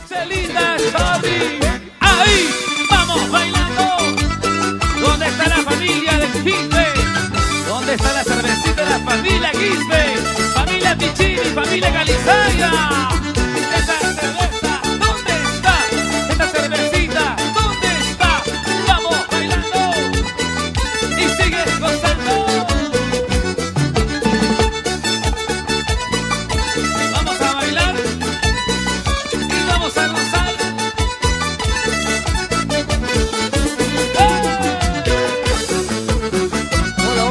Chelita, Sorry. Ahí, vamos bailando. ¿Dónde está la familia de Quispe? ¿Dónde está la cervecita de la familia Quispe? Familia Pichini, familia Calizaya. Esta cerveza, ¿dónde está? Esta cervecita, ¿dónde está? Vamos bailando y sigue gozando. Vamos a bailar y vamos a gozar.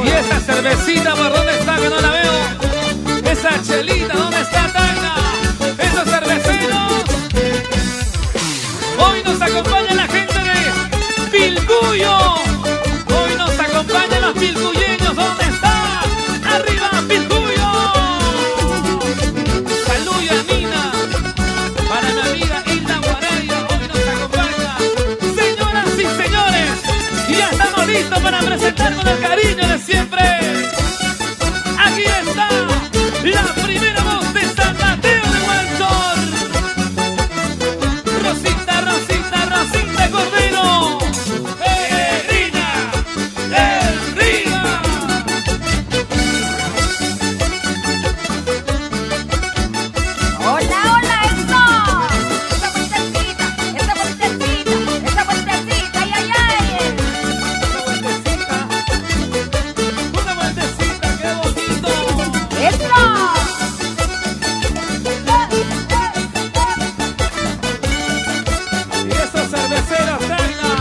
Y esa cervecita, ¿por dónde está? Que no la veo. Esa chelita, ¿dónde está, Tainá? Esos cerveceros. Hoy nos acompaña la gente de Pilcuyo. Hoy nos acompañan los pilcuyeños. ¿Dónde está? ¡Arriba, Pilcuyo! Salud y Anina. Para mi amiga Hilda Guaraya. Hoy nos acompaña. Señoras y señores, ya estamos listos para presentar con el cariño de siempre. Aquí está la primera voz de San Mateo de Huanchor. Rosita, Rosita, Rosita Cordero. ¡Erina! ¡Erina! Hola, hola, eso. Esa vueltecita, esa vueltecita, esa vueltecita, ay, ay, ay. Una vueltecita, qué bonito. Eso. Y esos cerveceros, Tainá.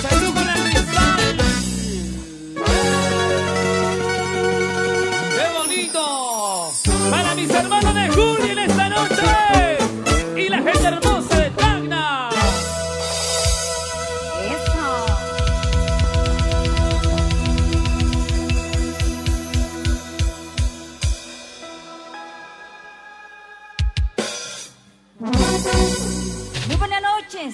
Salud con el cristal. ¡Qué bonito! Para mis hermanos de Juli en esta noche. Y la gente hermosa de Tacna. Eso.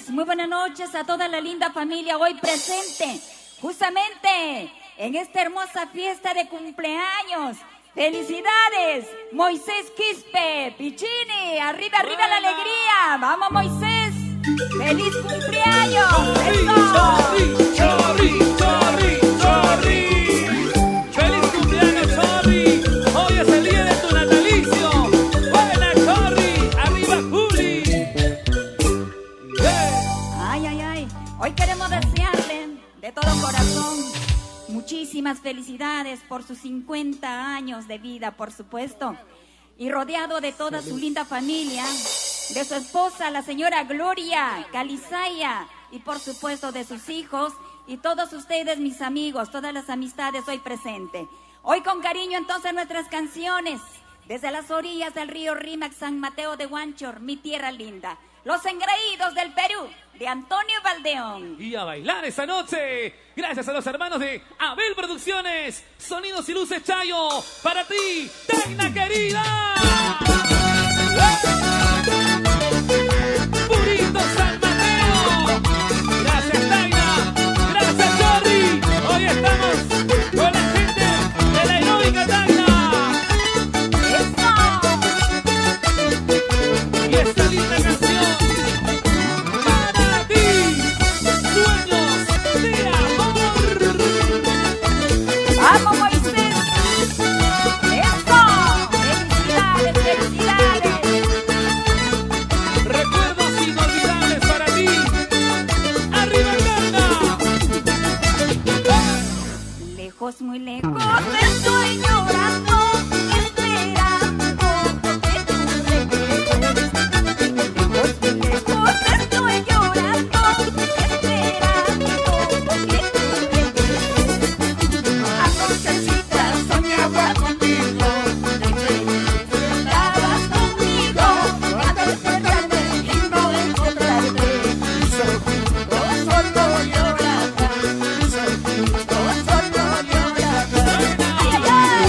Muy buenas noches a toda la linda familia hoy presente, justamente en esta hermosa fiesta de cumpleaños. ¡Felicidades! Moisés Quispe, Pichini, arriba, arriba la alegría. ¡Vamos, Moisés! ¡Feliz cumpleaños! ¡Eso! Sorry, sorry, sorry, sorry. ¡Feliz cumpleaños, Sorry! Hoy es el día de tu natalicio. ¡Buena, Sorry! ¡Arriba, Juli! Yeah. Ay, ay, ay. Hoy queremos desearle de todo corazón muchísimas felicidades por sus 50 años de vida, por supuesto. Y rodeado de toda su linda familia, de su esposa, la señora Gloria Calizaya, y por supuesto de sus hijos y todos ustedes, mis amigos, todas las amistades hoy presentes. Hoy con cariño entonces nuestras canciones, desde las orillas del río Rímac, San Mateo de Huanchor, mi tierra linda. Los engreídos del Perú, de Antonio Valdeón. Y a bailar esa noche. Gracias a los hermanos de Abel Producciones. Sonidos y luces, Chayo. Para ti, Tacna querida. Purito San Mateo. Gracias, Tacna. Gracias, Sorry. Hoy estamos con la gente de la heroica Tacna. Y esta linda canción. ¡Vamos, Moisés! ¡Eso! ¡Felicidades, felicidades! Recuerdos inolvidables para ti. ¡Arriba, Tacna! Lejos, muy lejos, estoy llorando, esperando que tú regreses. Lejos, muy lejos, estoy llorando, esperando que tú regreses. Anochecita soñaba contigo, de que estabas conmigo. Al despertarme lindo encontrarte, mis ojitos solo lloraban, mis ojitos solo lloraban. ¡Ay, ay, ay!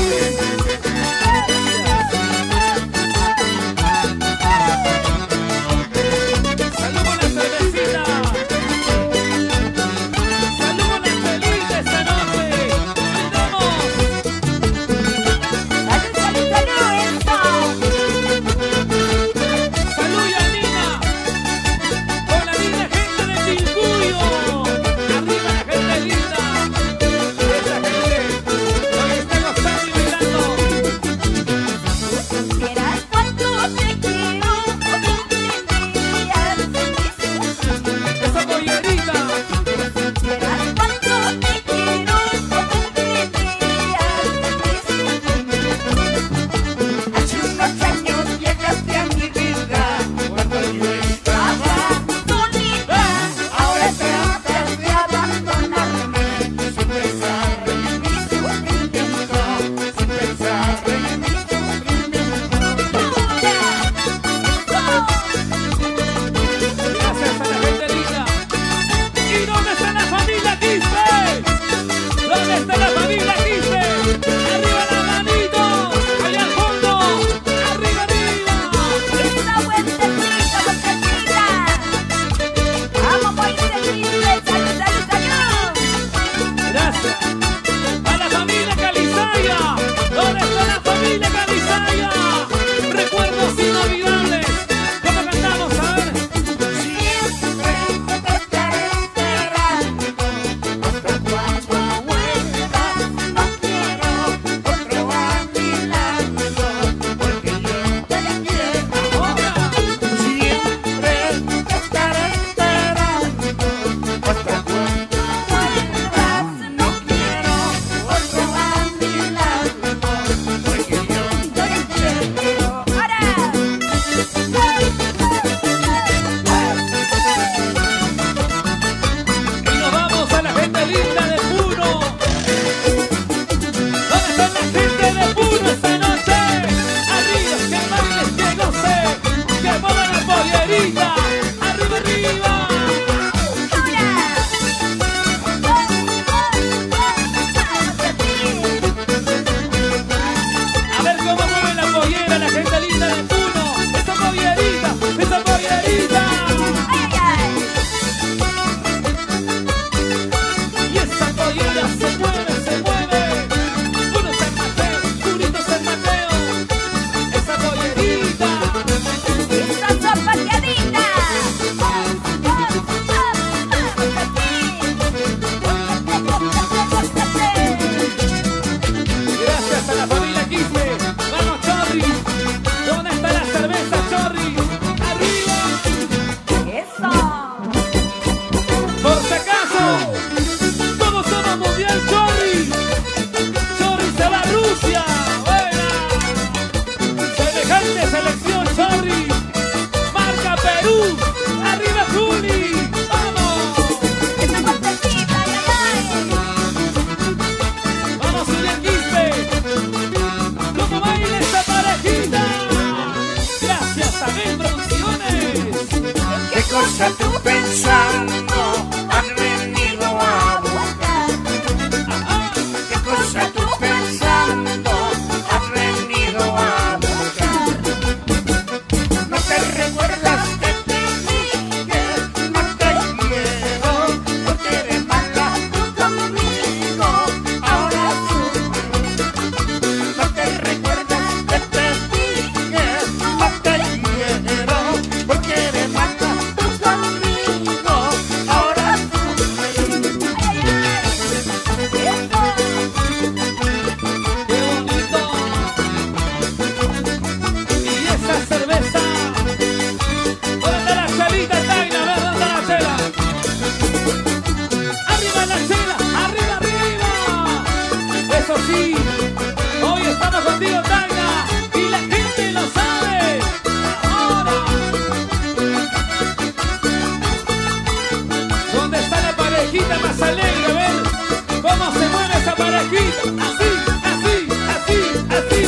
así, así, así, así.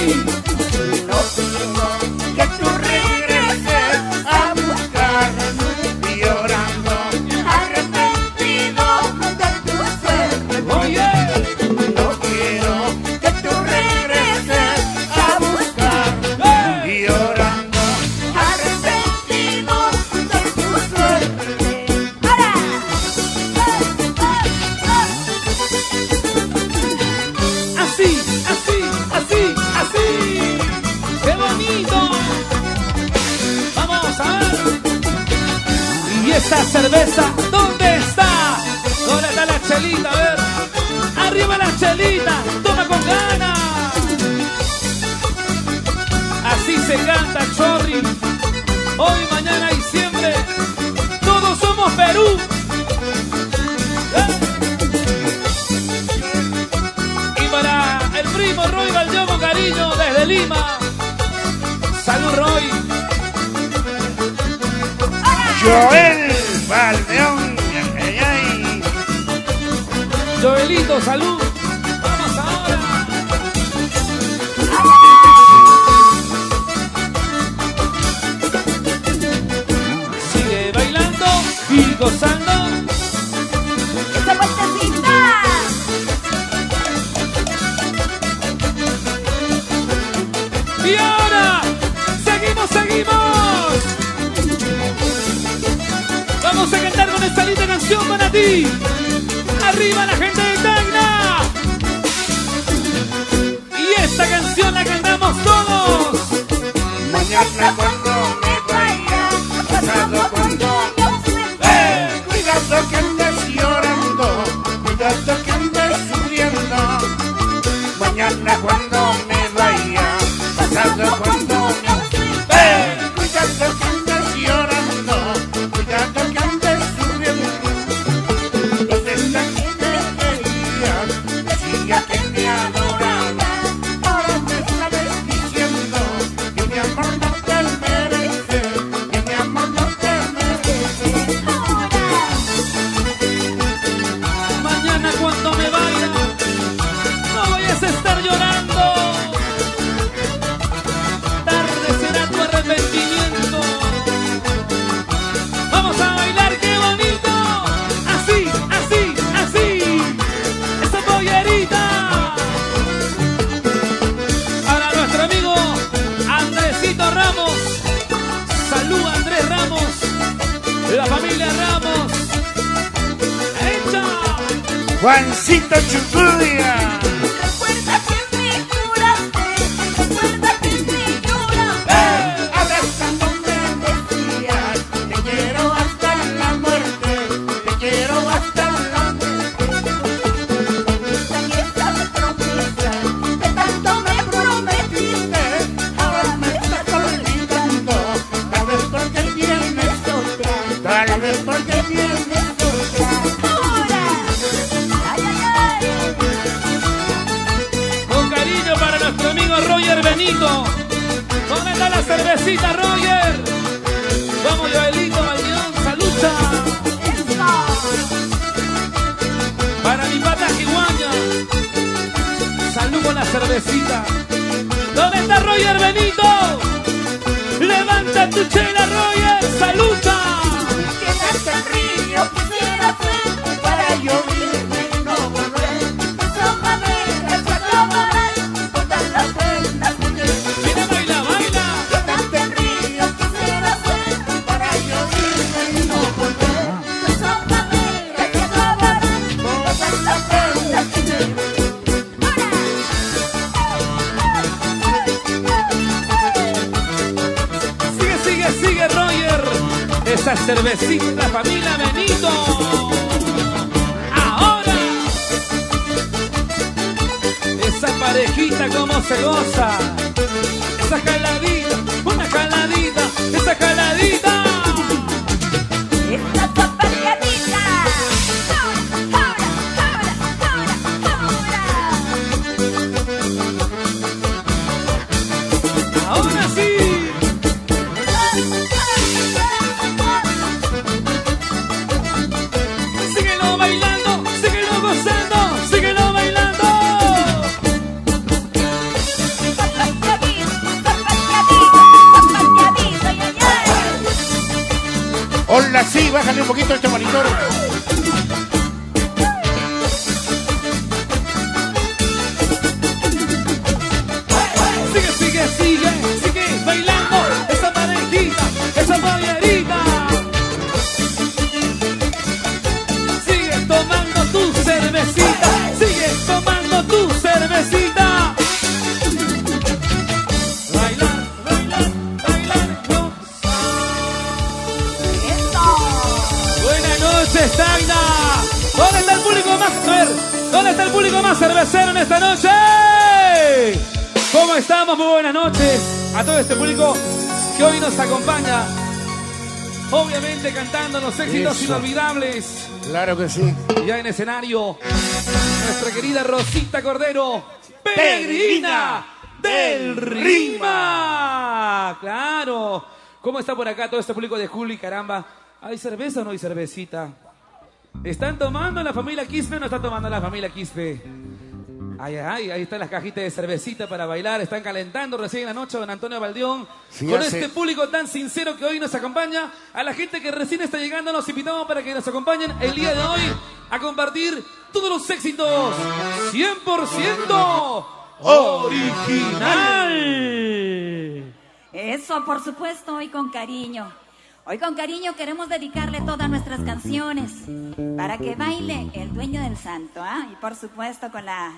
No quiero que tú regreses a buscarme llorando, arrepentido de tu suerte. Oye, No quiero que tú regreses a buscarme llorando, arrepentido de tu suerte. así, así, así, así. ¡Qué bonito! Vamos a ver. ¿Y esa cerveza dónde está? ¿Dónde está la chelita? A ver. ¡Arriba la chelita! ¡Toma con ganas! Así se canta, Chorri. Hoy, mañana y siempre. Todos somos Perú. Y para el primo Roy Vallejo con cariño desde Lima. Salud, Roy. Joel Valdeón, Joelito, salud. Vamos ahora. Sigue bailando y gozando. ¡Esa vueltecita! Y ahora, seguimos, seguimos. Vamos a cantar con esta linda canción para ti. Arriba la gente de Tacna. Y esta canción la cantamos todos. mañana cuando me vaya, pasado cuando cuidado que andes llorando, cuidado que andes sufriendo. Mañana cuando me vaya, pasado cuando cuidado que andes llorando, cuidado que andes sufriendo. Desde esta que me querías, decía que me adoraba, ahora me sabes diciendo que mi amor no te merece, que mi amor no te merece. Mañana cuando me vaya, no vayas a estar llorando. Tarde será tu arrepentimiento. Vamos a bailar, qué bonito. Así, así, así. Esa pollerita. Para nuestro amigo Andresito Ramos. Salud, Andrés Ramos. La familia Ramos. ¡Hecha! Juancito Chucudia. Recuerda que me juraste, recuerda que me juraste. Abrazándome decías, te quiero hasta la muerte, te quiero hasta la muerte. Están estas promesas que tanto me prometiste. Ahora me estás olvidando, tal vez porque tienes otra, tal vez porque tienes otra. Ahora, ay, ay, ay. Con cariño para nuestro amigo Roger Benito. ¿Dónde está la cervecita, Roger? Vamos, Joelito, Valdeón, salucha. Eso. Para mi pata Jiguaña. Salud con la cervecita. ¿Dónde está Roger Benito? Levanta tu chela, Roger, salucha. Tienes el río, quisiera ser para yo irme y no volver. Son maneras que acabarán con tantas penas que Mira, baila, baila. Tienes el río, quisiera ser para yo irme y no volver. Son maneras que acabarán con tantas penas que Sigue, sigue, sigue, Roger. Esa cervecita, familia Benito. Ahora. Esa parejita, cómo se goza. Esa jaladita, una jaladita, esa jaladita. Esta zapateadita. Ahora, ahora, ahora, ahora. Ahora sí. Síguelo bailando, síguelo gozando, síguelo bailando. Hola, sí, bájale un poquito este monitor. Sigue bailando esa parejita, esa pollerita. Sigue tomando tu cervecita, sigue tomando tu cervecita. Bailar, bailar, bailar, gozar. Buenas noches, Tacna. ¿Dónde está el público más? A ver, ¿dónde está el público más cervecero en esta noche? ¿Cómo estamos? Muy buenas noches a todo este público que hoy nos acompaña. Obviamente cantando los éxitos inolvidables. Claro que sí. Ya en escenario, nuestra querida Rosita Cordero, peregrina del Rima. Claro. ¿Cómo está por acá todo este público de Juli? Caramba, ¿hay cerveza o no hay cervecita? ¿Están tomando la familia Quispe o no está tomando la familia Quispe? Ay, ahí están las cajitas de cervecita para bailar. Están calentando recién en la noche don Antonio Baldión. Sí, con este público tan sincero que hoy nos acompaña. A la gente que recién está llegando los invitamos para que nos acompañen el día de hoy a compartir todos los éxitos 100% original. Eso, por supuesto, hoy con cariño. Hoy con cariño queremos dedicarle todas nuestras canciones para que baile el dueño del santo, ¿ah? Y por supuesto con la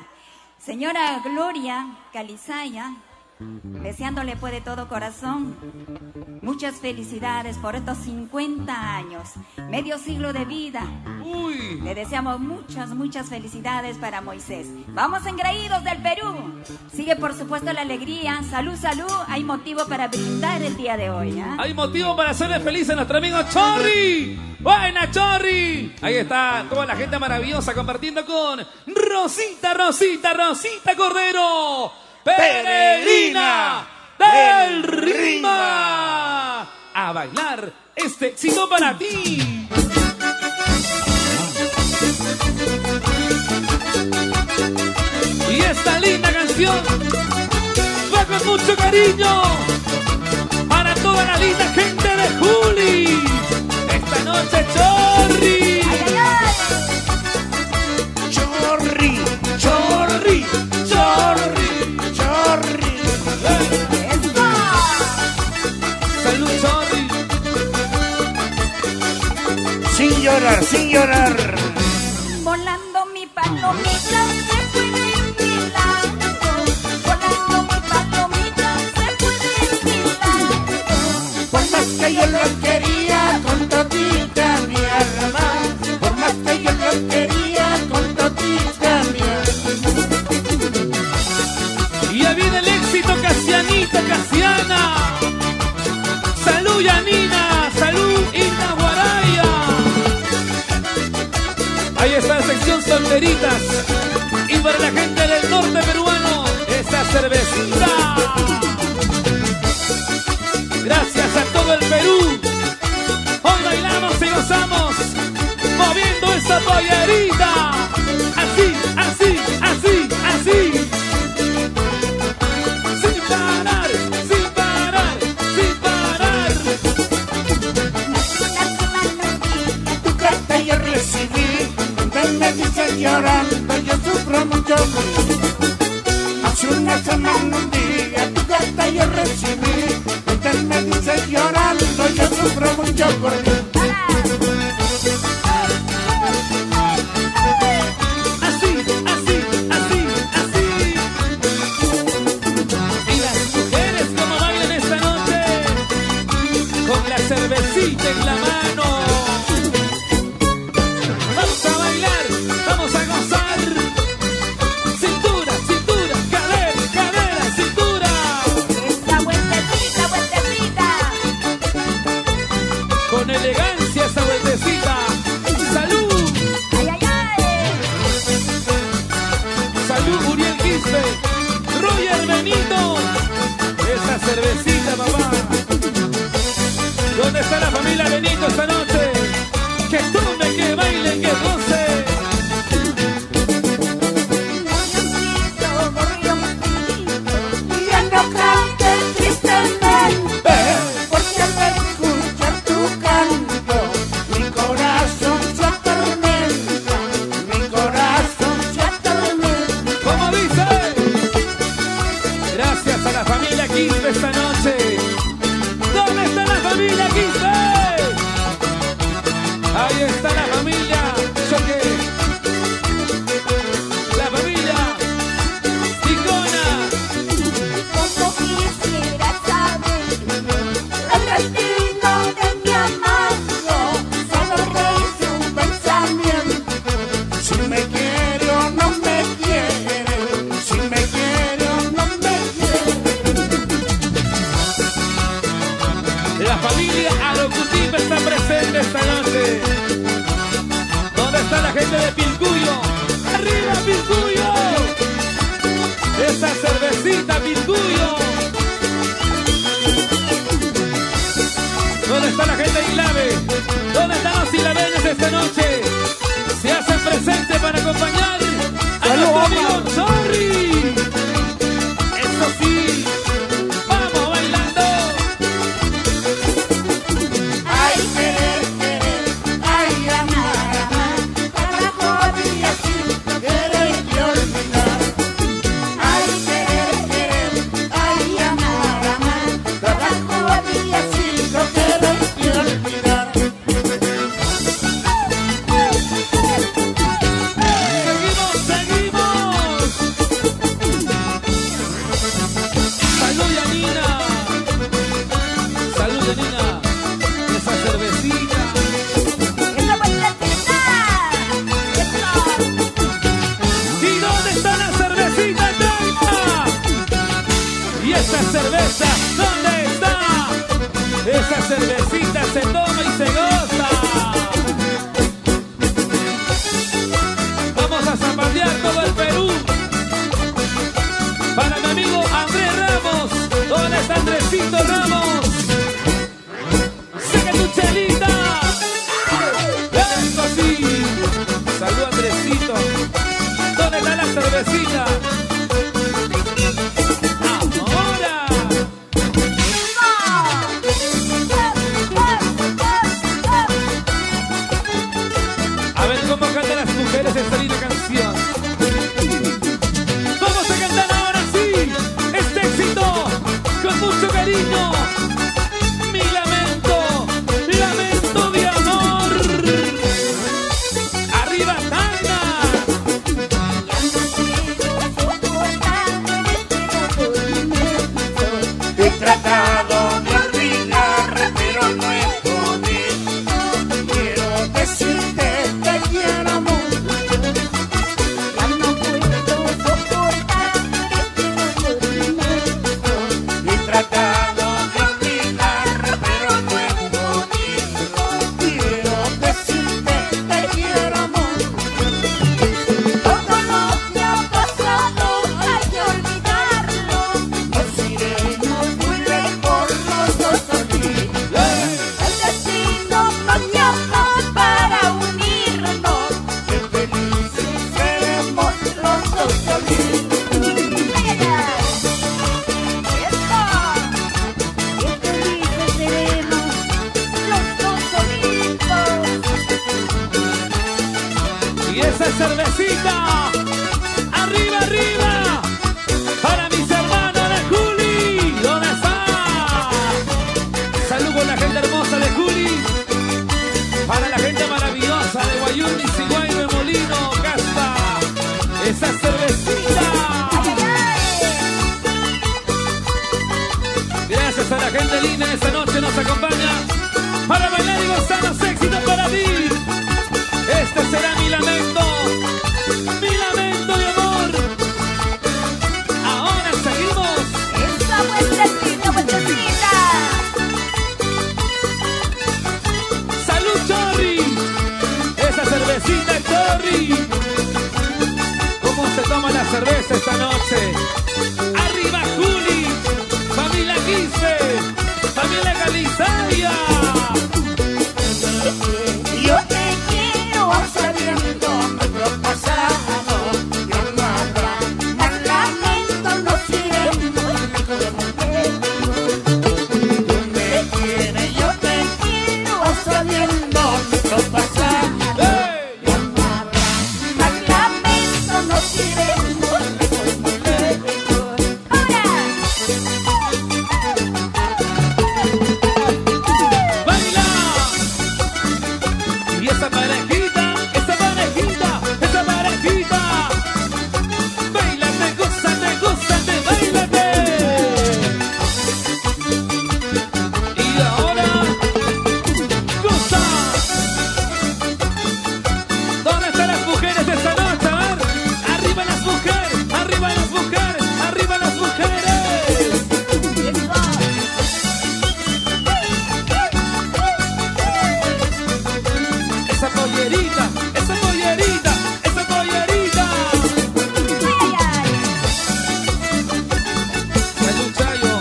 señora Gloria Calizaya, deseándole pues de todo corazón muchas felicidades por estos 50 años, medio siglo de vida. Uy. Le deseamos muchas felicidades para Moisés. Vamos engreídos del Perú. Sigue por supuesto la alegría. Salud, salud. Hay motivo para brindar el día de hoy, ¿eh? Hay motivo para hacerle feliz a nuestro amigo Chorri. ¡Buena, Chorri! Ahí está toda la gente maravillosa compartiendo con Rosita Cordero, peregrina del Rima. A bailar este éxito para ti. Y esta linda canción va con mucho cariño para toda la linda gente de Juli. Esta noche, Chorri. Chorri, Chorri, Chorri, Chorri. Salud, Chorri. Sin llorar, sin llorar. Volando mi palomita se puede enfilar. Volando mi palomita se puede enfilar. Por más que yo lo quería con todita mi alma. Por más que yo lo quería con todita mi alma. Y ya viene el éxito, Casianita, Casiana. Salud, Yanina. Salud, Ina Guaraya. Ahí está la sección solteritas. Y para la gente del norte peruano, esa cervecita. Gracias a todo el Perú. Hoy bailamos y gozamos, moviendo esa pollerita. Así, así, así, así. Sin parar, sin parar, sin parar. Tu carta yo recibí, me dices llorando, yo sufro mucho por ti. Hace una semana un día, tu carta yo recibí, me dices llorando, yo sufro mucho por ti. Así, así, así, así. Y las mujeres como bailan esta noche, con la cervecita en la mano. Vamos a bailar, vamos a gozar. Cintura, cintura, cadera, cadera, cintura. Esta vueltecita, vueltecita. Con elegancia. está la familia Choque, la familia Ticona. Como quisiera saber el destino de mi amado, solo reí su pensamiento. Si me quiere o no me quiere, si me quiere o no me quiere. La familia Arocutimba está presente esta noche. ¿Dónde está la gente de Pilcuyo? ¡Arriba, Pilcuyo! Esa cervecita, Pilcuyo. ¿Dónde está la gente de Ilave? ¿Dónde están los ilaveños esta noche? Se hacen presente para acompañar a nuestro amigo Chorri. Eso sí, vamos bailando. Ay, querer, querer, ay, amar, amar, trabajo día sí, querer y olvidar. Ay, querer, querer, ay, amar, amar, trabajo día sí, no querer y olvidar. Seguimos, seguimos. Salud, Yanina. Salud, Yanina. Esa cervecita. ¡Esa vueltecita! ¡Eso! ¿Y dónde está la cervecita, Taina? ¿Y esa cerveza dónde está? Esa cervecita se toma y se goza. Vamos a zapatear todo el Perú. Para mi amigo Andrés Ramos. ¿Dónde está Andresito Ramos? ¡Saca tu chelita! ¡Eso sí! ¡Salud, Andresito! ¿Dónde está la cervecita? ¡Ahora! A ver cómo cantan las mujeres esta linda canción. Vamos a cantar ahora sí este éxito con mucho cariño. Mi lamento, lamento de amor. Arriba, Tana. He tratado de olvidar, pero no he podido. Quiero decirte que quiero mucho. Ya no puedo soportar este sufrimiento. He tratado de olvidar, pero no he podido. Quiero decirte que quiero mucho. Todo lo que ha pasado hay que olvidarlo. Nos iremos muy lejos los dos aquí. El destino nos llama para unirnos. Qué felices seremos los dos solitos. ¡Ay, ay, ay! ¡Eso! ¡Qué felices seremos los dos solitos! Y esa cervecita. Arriba, arriba. Para mis hermanos de Juli. ¿Dónde está? Salud con la gente hermosa de Juli. Para la gente maravillosa de Guayunis, Ciguayno, de Molino, Casta. Esa cervecita. ¡Ay, ay, ay! Gracias a la gente linda en esta noche nos acompaña para bailar y gozar los éxitos para ti. Este será mi lamento de amor. Ahora seguimos. ¡Esa vueltecita, vueltecita! Salud, Chorri. Esa cervecita, Chorri. ¿Cómo se toma la cerveza esta noche? Arriba, Juli. Familia Quispe. Familia Galizay. esa parejita, esa parejita, esa parejita. Bailate, gózate, gózate, bailate. Y ahora, goza. ¿Dónde están las mujeres de esta noche? A ver, arriba las mujeres, arriba las mujeres, arriba las mujeres. Esa pollerita, esa pollerita, esa pollerita. Salud, Chayo,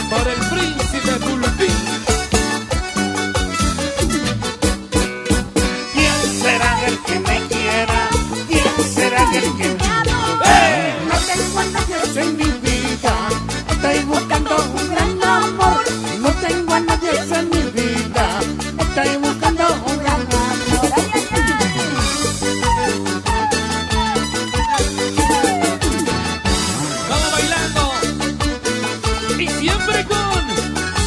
por el príncipe Pulpín. ¿Quién será el que me quiera? ¿Quién será el que me adore? No tengo a nadie en mi vida, estoy buscando un gran amor. No tengo a nadie en mi vida, estoy buscando un gran amor. Vamos bailando y siempre con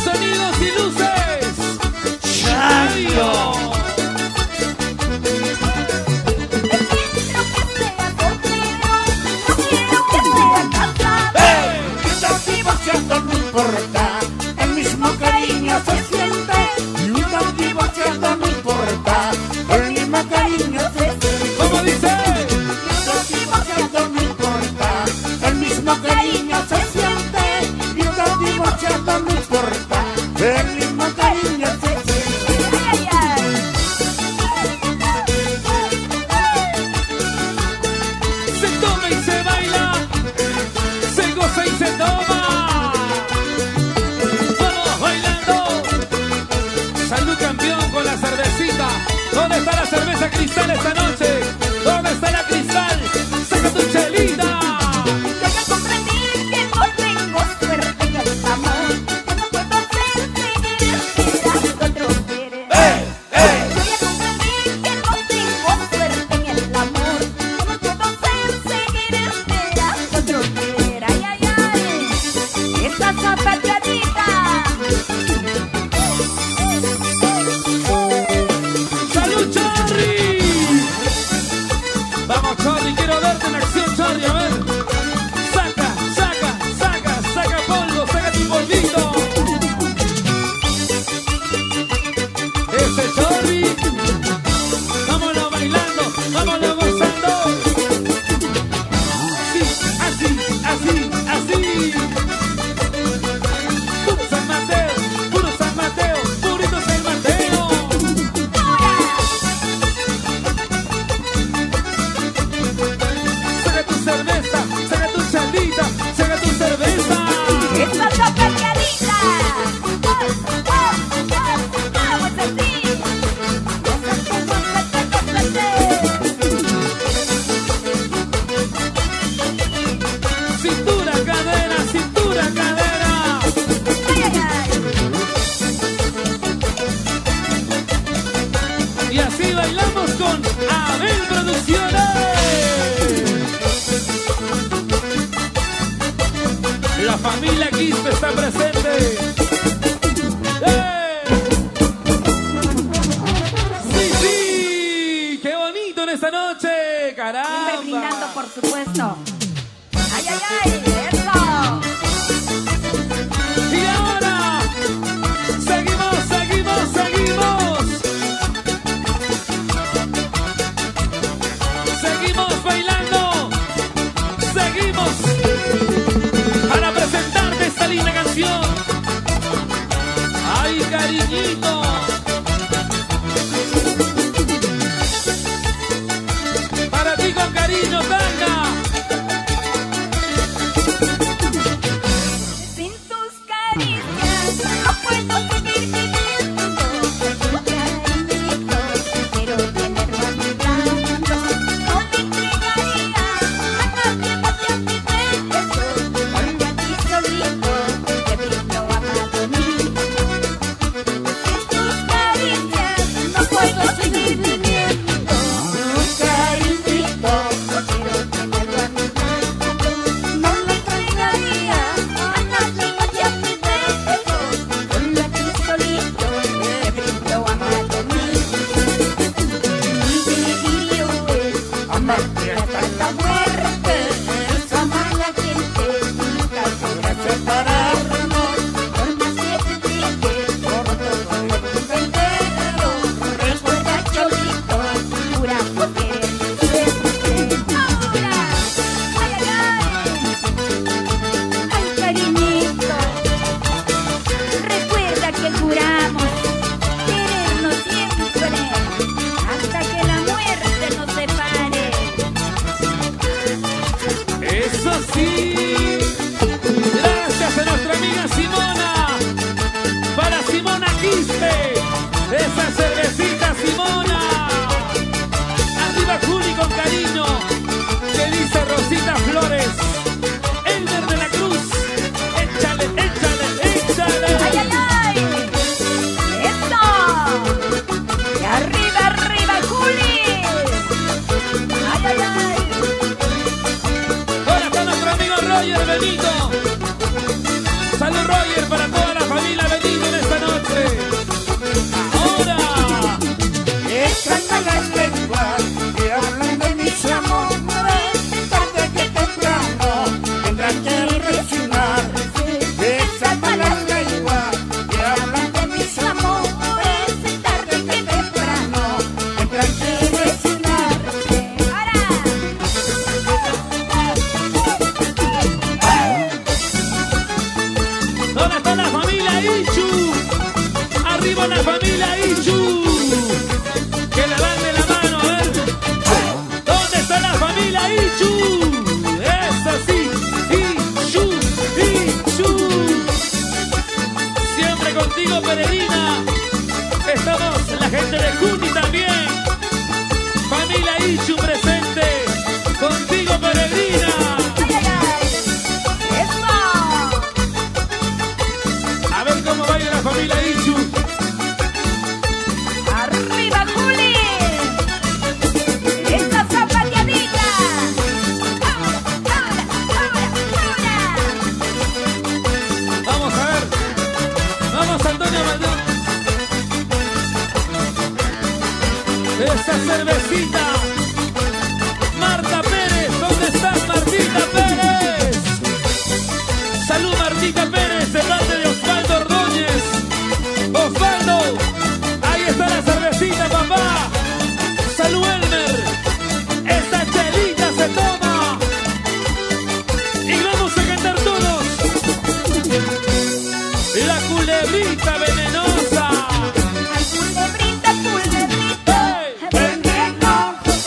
sonidos y luces. Chayo. Estás divorciando, no importa, el mismo cariño se siente. Y estás divorciando, no importa, el mismo cariño se siente. ¿Cómo dice? Estás divorciando, no importa, el mismo cariño se siente. Y estás divorciando, no importa, el mismo cariño se siente. Se toma y se baila, se goza y se toma. Vamos bailando. Salud, campeón, con la cervecita. ¿Dónde está la cerveza Cristal esta noche? ¿Dónde está la Cristal? Saca tu chelita. Yo ya comprendí que no tengo suerte en el amor, que no puedo seguir esperando otro querer. Yo ya comprendí que no tengo suerte en el amor, que no puedo seguir esperando otro querer. Ay, ay, ay, esta zapateadita. ¡Salud, Charly! Vamos, Charly, quiero verte en acción, Charly, a ver. Saca, saca, saca, saca polvo, saca tu polvito. Ese Charly. Vámonos bailando, vámonos gozando. Sí, así, así, así. Puro San Mateo, puro San Mateo, purito San Mateo. Saca tu cerveza, saca tu chalita, saca tu cerveza. ¡Esta zapateadita! ¡Vamos así! Cintura, cadera, cintura, cadera. ¡Ay, ay, ay! Y así bailamos con Abel Producciones. La familia Quispe está presente. ¡Eh! ¡Sí, sí! ¡Qué bonito en esta noche! Siempre brindando, ¡Caramba! por supuesto. ¡Ay, ay, ay! ¡Eso! Y ahora seguimos, seguimos, seguimos. Seguimos bailando. Seguimos para presentarte esta linda canción. ¡Ay, cariñito! Para ti con cariño, tanga. gente de Juni también. Familia Ichu presente. Contigo, peregrina. ¡Ay, ay, ay! ¡Eso! A ver cómo baila la familia Ichu. ¡Arriba, Juli! ¡Esta zapateadita! ¡Ahora, ahora, ahora, ahora! Vamos a ver. Vamos, Antonio Maldón. Esa cervecita. Marta Pérez, ¿dónde estás, Martita Pérez? Salud, Martita Pérez, de parte de Osvaldo Ordóñez. Osvaldo, ahí está la cervecita, papá. Salud, Elmer. Esta chelita se toma. Y vamos a cantar todos. La culebrita venenosa. ¡Ay, culebrita, culebrita! ¡Hey! Venenosa,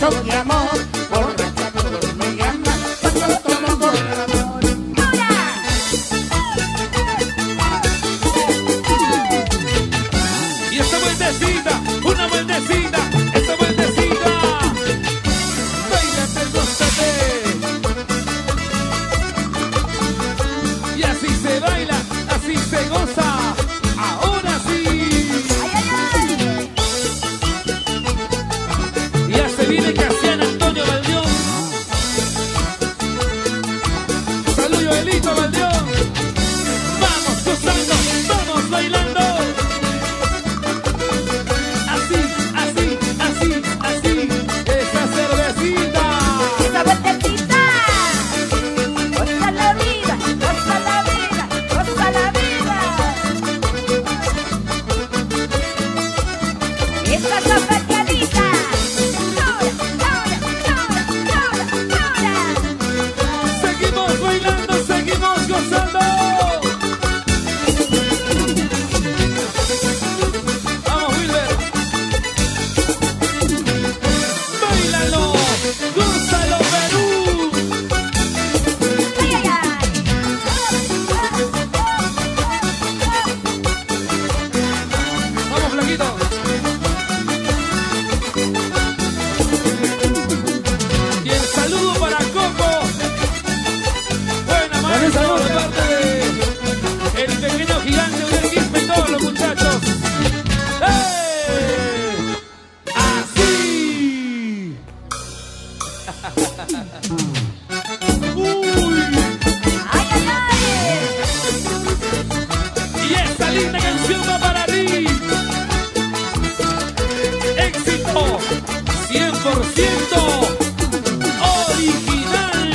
borracho de amor, borracho todos me llaman, cuando tomo por el amor. Y esta vueltecita, una vueltecita, esta vueltecita. Báilate, gózate. Y así se baila, así se goza. Ahora sí. Ya se viene Casiano Antonio Valdión. Salud, Joelito Valdión. Vamos gozando, vamos bailando. Así, así, así, así. Esa cervecita. Esa vueltecita. Goza la vida, goza la vida, goza la vida. Esa zapateadita. Seguimos bailando, seguimos gozando. Vamos, Wilber. Báilalo, gózalo, Perú. Vamos, flaquito. Y el saludo para Coco. Buena mano de parte de el pequeño gigante del Quispe y todos los muchachos. ¡Hey! ¡Así! ¡Uy! Y esta linda canción va para ti. Éxito 100% original.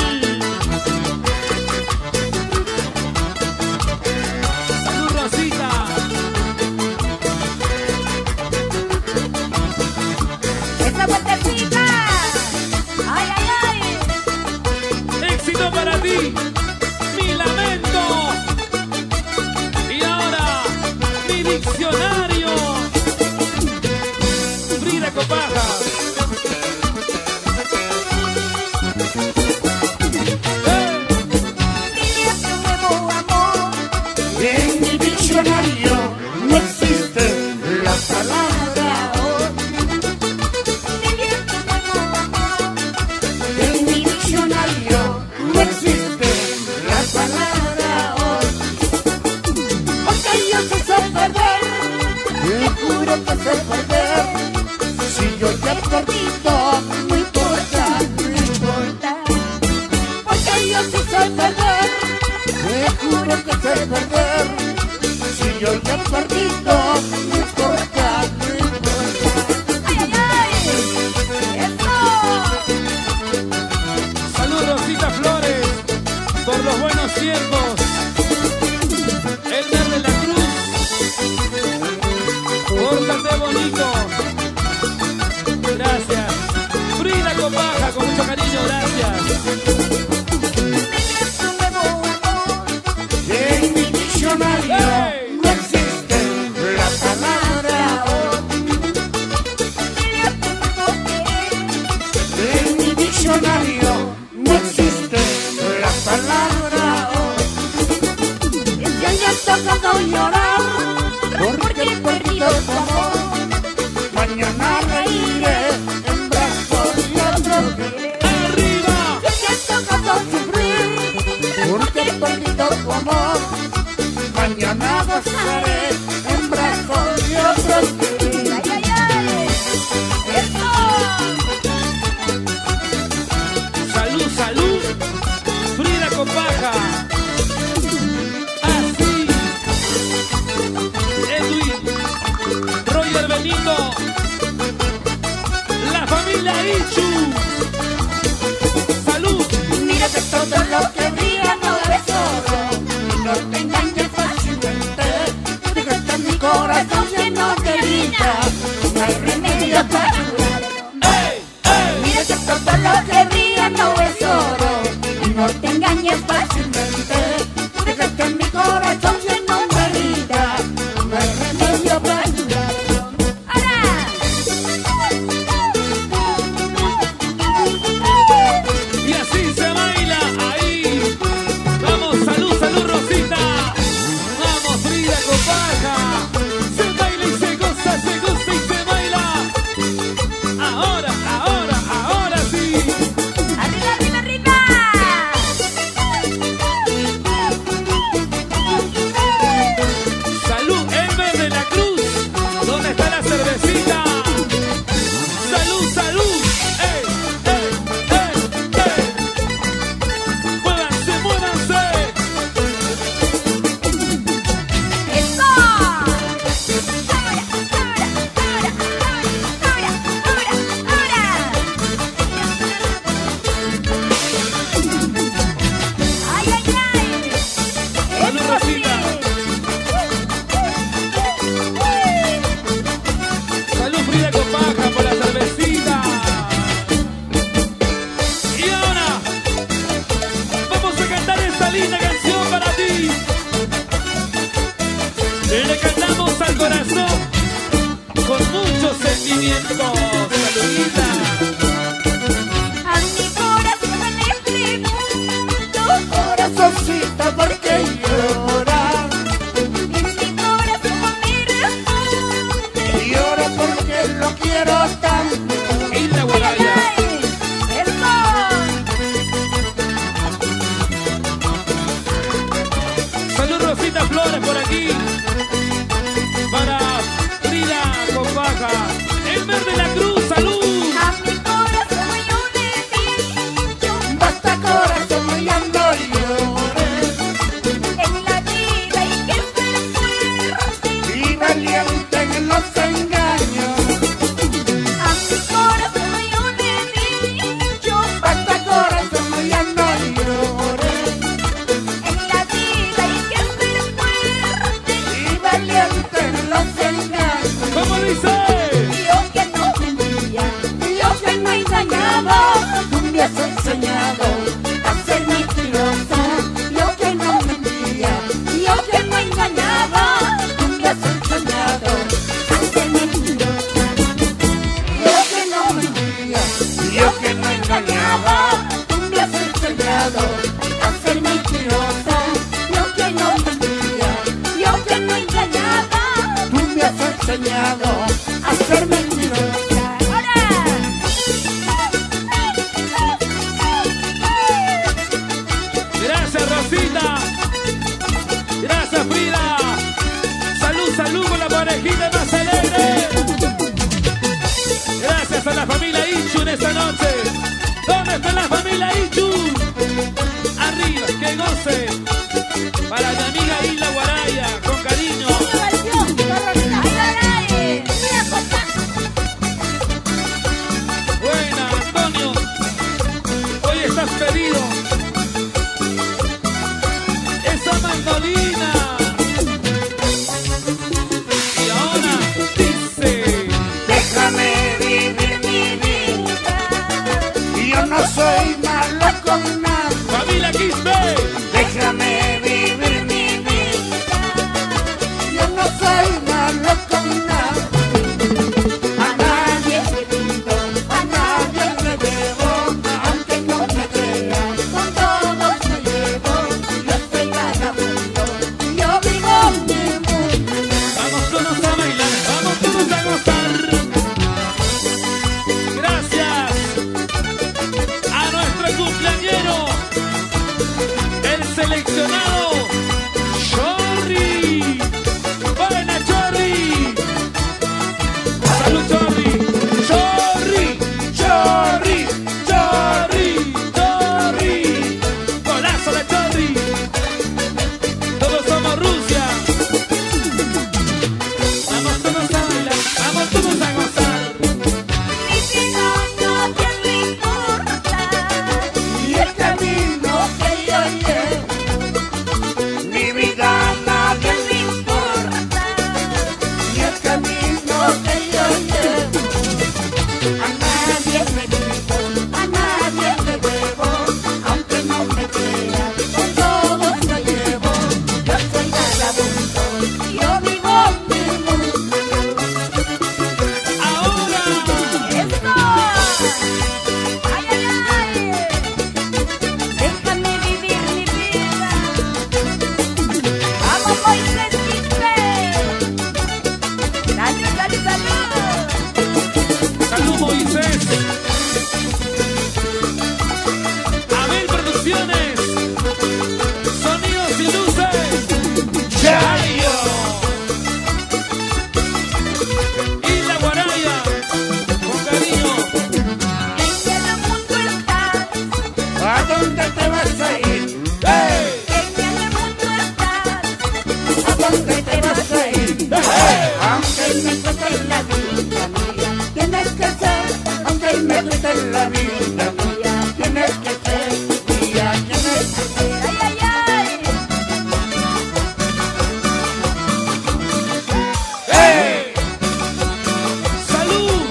Salud, Rosita. Esa vueltecita. Ay, ay, ay. Éxito para ti, mi lamento. Y ahora, mi diccionario. Frida Copaja. Vive tu nuevo amor. En mi diccionario no existe la palabra amor. Vive tu nuevo amor. En mi diccionario no existe la palabra amor. Porque yo sé perder, te juro que sé perder. Si yo ya he perdido, no importa, no importa. Porque yo sí sé perder, te juro que sé perder. Si yo ya he perdido, no importa, no importa. Ay, ay, ay. Eso. Salud, Rosita Flores, por los buenos tiempos. Elmer de la Cruz, pórtate bonito. Gracias. Frida Copaja, con mucho cariño, gracias. Vive tu nuevo amor. En mi diccionario ¡Hey! no existe la palabra amor. Vive tu nuevo querer. En mi diccionario no existe la palabra amor. Ya me ha tocado llorar porque he perdido tu amor. Mañana reiré en brazos de otro querer. ¡Arriba! Ya me ha tocado sufrir Porque he perdido tu amor. Mañana gozaré en brazos de otro querer. Ay, ay, ay. Eso. Salud, salud. Frida Copaja. Así. Edwin. Roger Benito. La familia Ichu. Salud. Mira que todo lo que brilla no es oro. No te engañes fácilmente. Fíjate en mi corazón lleno de vida. No hay remedio para curarlo. ¡Ey! ¡Ey! Mira que todo lo que brilla no es oro. Y no te engañes Fácilmente. Fíjate en mi corazón lleno de vida. No hay remedio para curarlo. ¡Ahora! vientos. Saludita. A mi corazón le pregunto, Corazoncito, ¿por qué lloras? y mi corazón me responde. Lloro porque lo quiero tanto. Isla Guaraya. Salud Rosita Flores por aquí. Para Frida con Baja. Elmer de la Cruz, salud. A mi corazón yo le digo, Basta corazón, ya no llores. en la vida hay que ser fuerte. Y valiente en los engaños. A mi corazón yo le digo, Basta corazón, ya no llores. en la vida hay que ser fuerte. Y valiente en los engaños. ¿Cómo dice? Yo que no mentía, yo que no engañaba, Tú me has enseñado a ser mentirosa. yo que no mentía, yo que no engañaba, Tú me has enseñado a ser mentirosa. yo que no mentía, yo que no engañaba. Tú me has enseñado a ser mentirosa. Yo que no mentía, yo que no engañaba. Tú me has enseñado a ser mentirosa. ¡Ahora! Gracias Rosita. Gracias Frida. Salud, salud con la parejita más alegre. Gracias a la familia Ichu en esta noche. ¿Dónde está la familia Ichu? Arriba, que goce. Para mi amiga Isla Guaraya, con cariño. Buena, Antonio. Hoy estás pedido. Esa mandolina. Y ahora dice. Déjame vivir mi vida. Yo no soy malo con nada. Familia Quispe. Déjame vivir mi vida. Yo no soy malo con nada. A nadie le pido, a nadie le debo, aunque no me crean, con todos me llevo. Yo soy vagabundo, yo vivo mi mundo. Vamos todos a bailar, vamos todos a gozar. Gracias a nuestro cumpleañero, el seleccionado Chorri. Buena Chorri. Salud Chorri. Chorri, Chorri, Chorri, Chorri. Golazo de Chorri. Todos somos Rusia. Vamos todos a bailar, vamos todos a gozar. Mi vida no te importa. Y el camino que yo llevo, mi vida a nadie le importa. Y el camino que yo llevo, a nadie le digo, a nadie le debo, aunque no me crean, con todos lo llevo. Yo soy vagabundo, yo vivo mi mundo. Ahora, ¡Esto! ¡Ay, ay, ay! Déjame vivir mi vida. ¡Vamos, Moisés Quispe! ¡Salud, salud, salud! salud Moisés. Abel Producciones. Sonidos y luces. Chayo. Isla Guaraya. Con cariño. ¿En qué mundo estás? ¿A dónde te vas a ir? ¡Hey! ¿En qué mundo estás? ¿A dónde te vas a ir? Aunque me cueste la vida mía, tienes que ser. Aunque me cueste la vida mía, tienes que ser. Mía, tienes que ser. ¡Ay, ay, ay! ¡Hey! ¡Salud!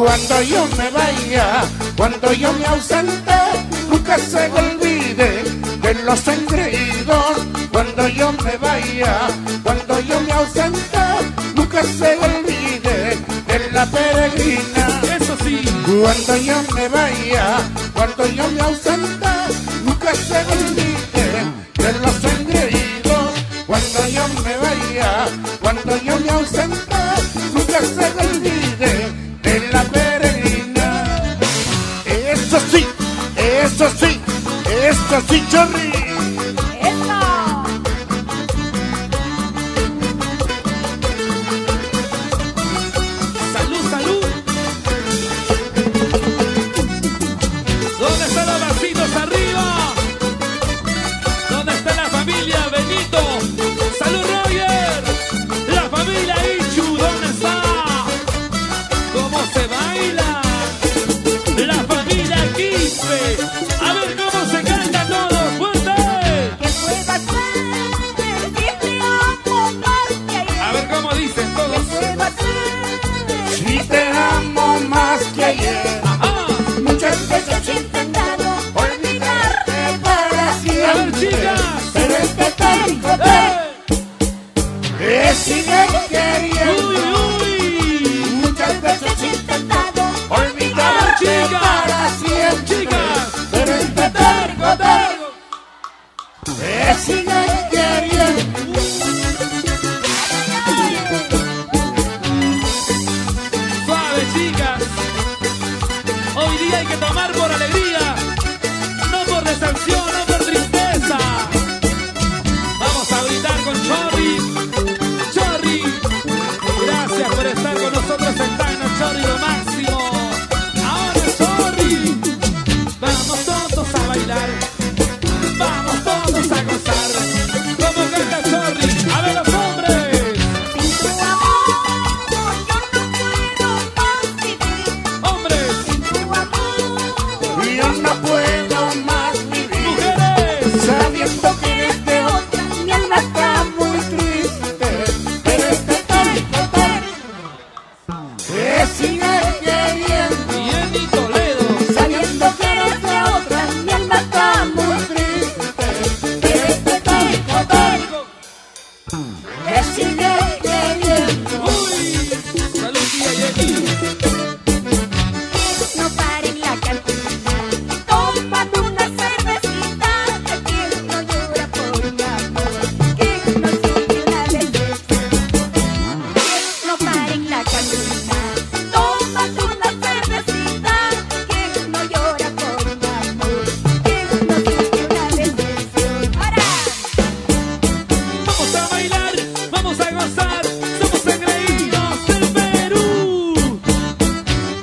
Cuando yo me vaya, cuando yo me ausente, nunca se olvide de los engreídos. Cuando yo me vaya, cuando yo me ausente, nunca se olvide de la peregrina. Eso sí. Cuando yo me vaya, cuando yo me ausente, nunca se olvide de los engreídos. Cuando yo me vaya, cuando yo me ausente, nunca se olvide de la peregrina. Eso sí, eso sí, eso sí, Chorri. ¡Eso! Salud, salud. ¿Dónde están los vasitos arriba? ¿Dónde está la familia Benito? ¡Salud, Roger! La familia Ichu, ¿dónde está? ¿Cómo se baila? La familia Quispe. A ver cómo se canta todos. ¡Fuerte! ¿Qué puedo hacer si te amo más que ayer? A ver cómo dicen ¿Qué todos. puedo hacer? Si te amo más que ayer, Ajá. muchas veces Veces he intentado olvidarte para A ver, siempre. chicas. Pero este tanto te sigue queriendo. ¡Uy, uy! Muchas veces he intentado olvidarte Chicas. para siempre. Chicas. Pero este tanto te sigue queriendo. Suave, chicas. Hoy día hay que tomar por alegría, no por decepción, no por tristeza. Vamos a brindar con Chorri. Chorri, gracias por estar con nosotros en Tacna, Chorri, lo máximo. Ahora, Chorri, vamos todos a bailar, vamos todos a gozar. ¿Cómo canta Chorri? A ver los hombres. Sin tu amor yo no puedo más vivir. Hombres, Sin tu amor Yo no puedo más vivir mujeres. sabiendo que eres de otra. Mi alma está muy triste, pero este tanto te sigue queriendo. Y Eni Toledo. Sabiendo que eres de otra, mi alma está muy triste, pero este tanto te sigue queriendo. Uy, salud, tía Jenny. no para en la cantina. Tómate una cervecita. Quien no llora por un amor, quien no sufre una decepción. No para en la cantina. Tómate una cervecita. Quien no llora por un amor, quien no sufre una decepción. ¡Ahora! Vamos a bailar, vamos a gozar. Somos engreídos del Perú.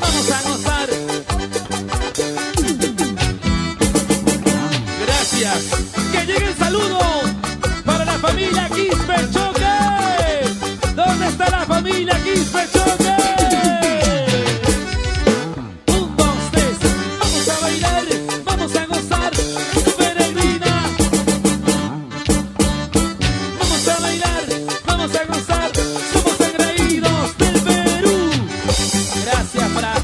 Vamos a gozar. Gracias. Que llegue el saludo para la familia Quispe Choque. ¿Dónde está la familia Quispe Choque? Un, dos, tres. Vamos a bailar, vamos a gozar. Peregrina. Vamos a bailar, vamos a gozar. Somos engreídos del Perú. Gracias para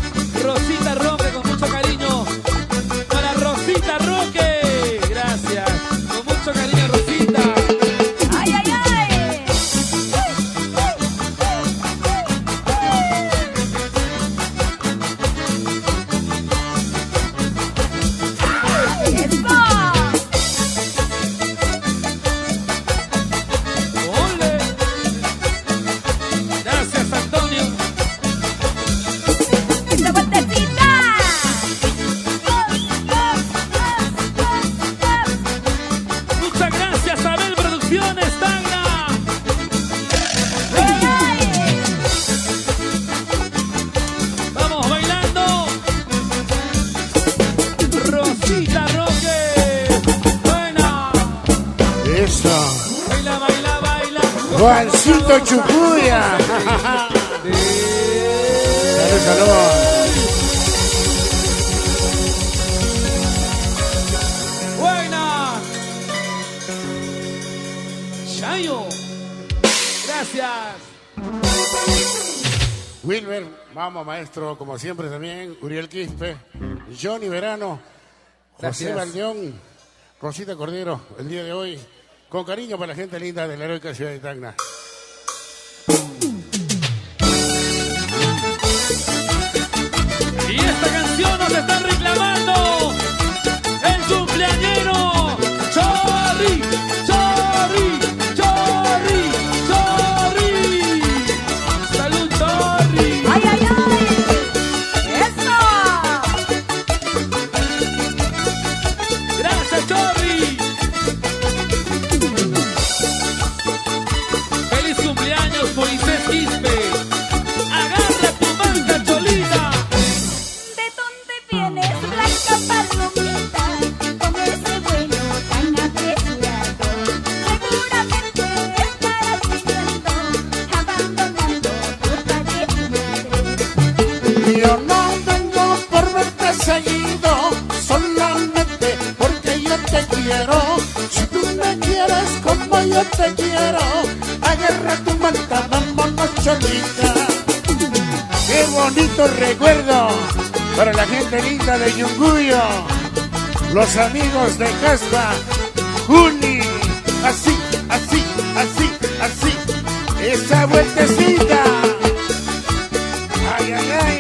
Rosita Roque con mucho cariño. Para Rosita Roque. Gracias. Con mucho cariño, Rosita. ¡Ay, ay, ay! ¡Eso! ¡Ole! Gracias, Antonio. ¡Esta vueltecita! Muchas gracias, Abel Producciones, Tacna. Vamos bailando. Rosita Roque. Buena. Eso. Baila, baila, baila. Juancito Chucuya. Salud, salud. Buena. Chayo. Gracias. Wilber, vamos maestro, como siempre también, Uriel Quispe, Johnny Verano, José Gracias. Valdeón, Rosita Cordero, el día de hoy, con cariño para la gente linda de la heroica ciudad de Tacna. Y esta canción nos están reclamando el cumpleañero Chorri, Chorri, Chorri, Chorri. Salud, Chorri. ¡Ay, ay, ay! ¡Eso! Gracias, Chorri. Feliz cumpleaños, Moisés Quispe. Agarra tu manga, Cholita. ¿De dónde vienes, blanca palomita? Con ese vuelo tan apreciado. Seguramente estarás viviendo, abandonando tu padre y tu madre. Yo no vengo por verte seguido, solamente porque yo te quiero. Si tú me quieres como yo te quiero, agarra tu manta, vámonos Cholita. Qué bonito recuerdo para la gente linda de Yunguyo, los amigos de Caspa, Juni, así, así, así, así, esa vueltecita. Ay, ay, ay,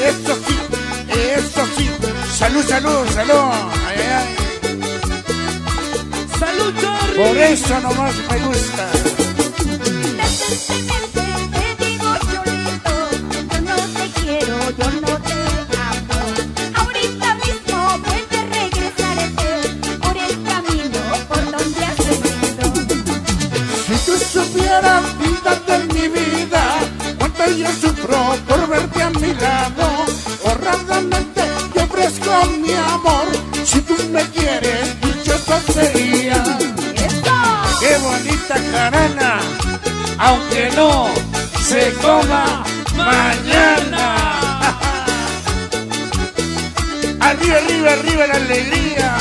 eso sí, salud, salud, salud, ay, ay, ay, Salud, Chorri. por eso nomás me gusta. Decentemente te digo, Cholito, yo no te quiero, yo no te amo. Ahorita mismo puedes regresarte por el camino por donde has venido. Si tú supieras, vida de mi vida, cuánto yo sufro por verte a mi lado. Honradamente te ofrezco mi amor, si tú me quieres, dichoso sería. ¡Eso! ¡Qué bonita jarana! Aunque no se coma mañana. Arriba, arriba, arriba la alegría.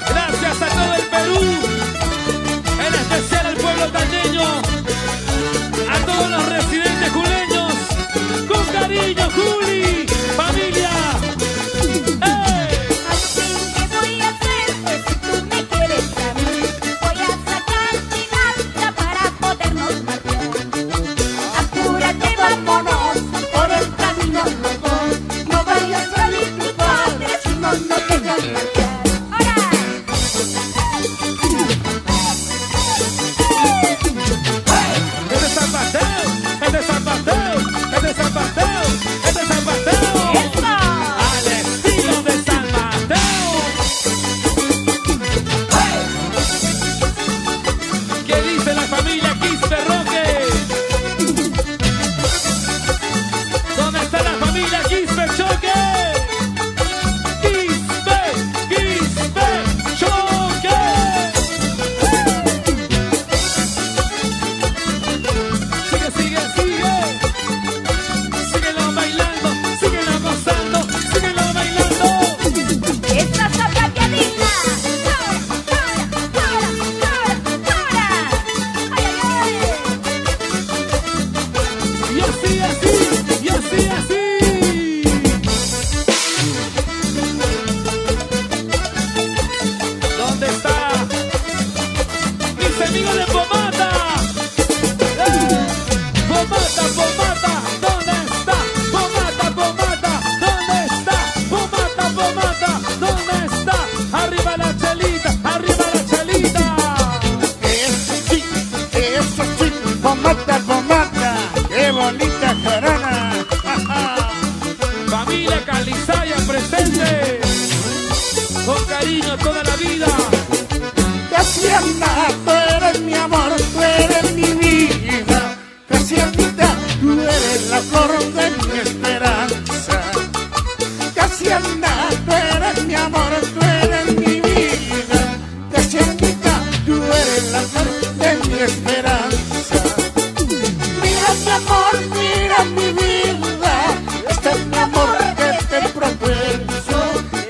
Gracias a todo el Perú, en especial al pueblo tañeño, a todos los residentes juleños, con cariño, Juli, familia. ¡Ey! Así que voy a hacer, pues si tú me quieres a mí, voy a sacar mi lanza para podernos marchar. Apúrate, vámonos por el camino los dos, no vayas a salir tus padres si no te dejan marchar. ¡Ahora! ¡Es de San Mateo! ¡Es de San Mateo! ¡Es de San Mateo! ¡Es de San Mateo! ¡Eso! ¡Al estilo de San Mateo! ¿Qué dice la familia Quispe Roque? ¿Dónde está la familia Quispe Choque? ¡Quispe! ¡Quispe! ¡Choque! Sigue, sigue, sigue. Síguelo bailando, síguelo gozando, síguelo bailando. ¡Esa zapateadita! ¡Ahora! ¡Ay, ay, ay! Y así, así, y así, así. ¿Dónde está mis amigos de Pomata? Pomata, Pomata, ¿dónde está? Pomata, Pomata, ¿dónde está? Pomata, Pomata, ¿dónde está? Arriba la chelita, arriba la chelita. Eso sí, pomata, pomata, qué bonita jarana. Familia Calizaya presente, con cariño toda la vida. Casiana, tú eres mi amor, tú eres mi vida. Casianita, tú eres la flor de mi esperanza. Casiana, tú eres mi amor, tú eres mi vida. Casianita, tú eres la flor de mi esperanza. Mira mi amor, mira mi vida, este es mi amor que te propuesto.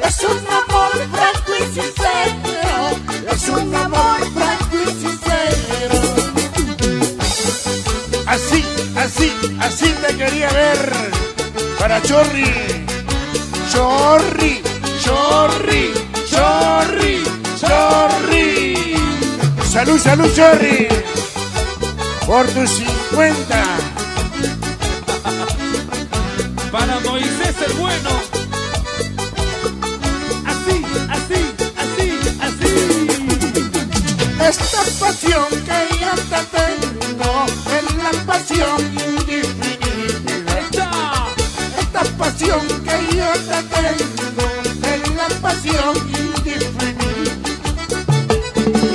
Es un amor franco y sincero, es un amor franco y sincero. quería ver para Chorri. Chorri, Chorri, Chorri, Chorri. Salud, salud, Chorri. Por tus 50. Para Moisés el bueno. Así, así, así, así. Esta pasión que yo te tengo es la pasión indefinida. Esta pasión que yo te tengo es la pasión indefinida.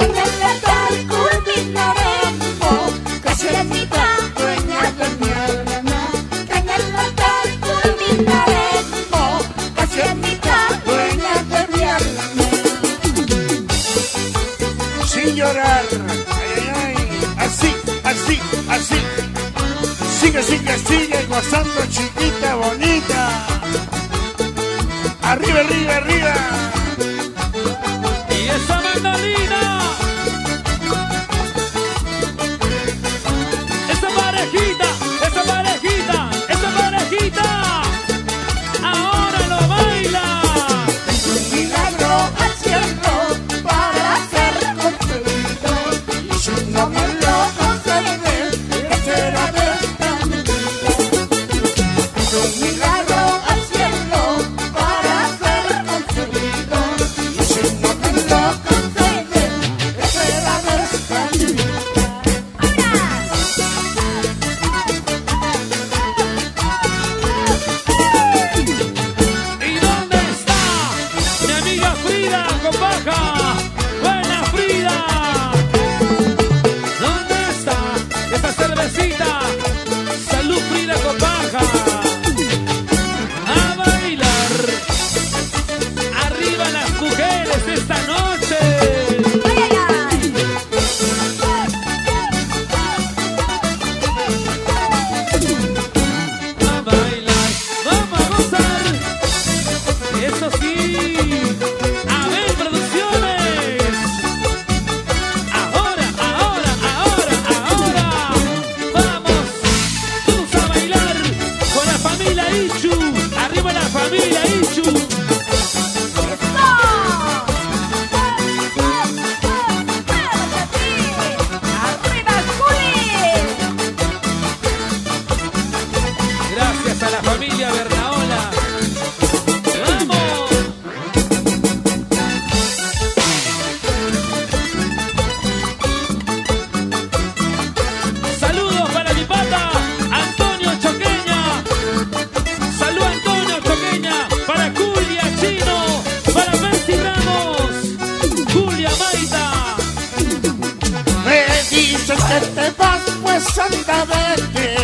En el altar culminaremos, casietita, dueña de mi alma. Que en el altar culminaremos, casietita, dueña de mi alma. Sin llorar, ay, ay, ay, así, así, así. Sigue, sigue, sigue gozando, chiquita, bonita. Arriba, arriba, arriba. Y esa mandolina. Esa parejita, esa parejita, esa parejita. Ahora lo baila. Un milagro Al cielo para ser concebido, y si no me lo concedes, ¿qué será de esta mi vida? un milagro al cielo para ser concebido. Y si no me lo concedes, ¿qué será de esta mi vida? ¿Y dónde está mi amiga Frida Copaja? ¡Buena Frida! ¿Dónde está esta cervecita? ¡Salud, Frida Copaja! ¡A bailar! ¡Arriba las mujeres esta noche! ¡Ay, ay, ay! ¡A bailar! ¡Vamos a gozar! ¡Eso sí! ¡A ver, producciones! ¡Ahora, ahora, ahora, ahora! ¡Vamos! ¡Todos a bailar con la familia Ichu! ¡Arriba la familia Ichu! ¡Arriba, Juli! Gracias a la familia Bernaola. ¡Vamos! Saludos para mi pata Antonio Choqueña. Salud Antonio Choqueña. Para Julia Chino. Para Mercy Ramos. Julia Maita. Me dices que te vas, pues anda, vete.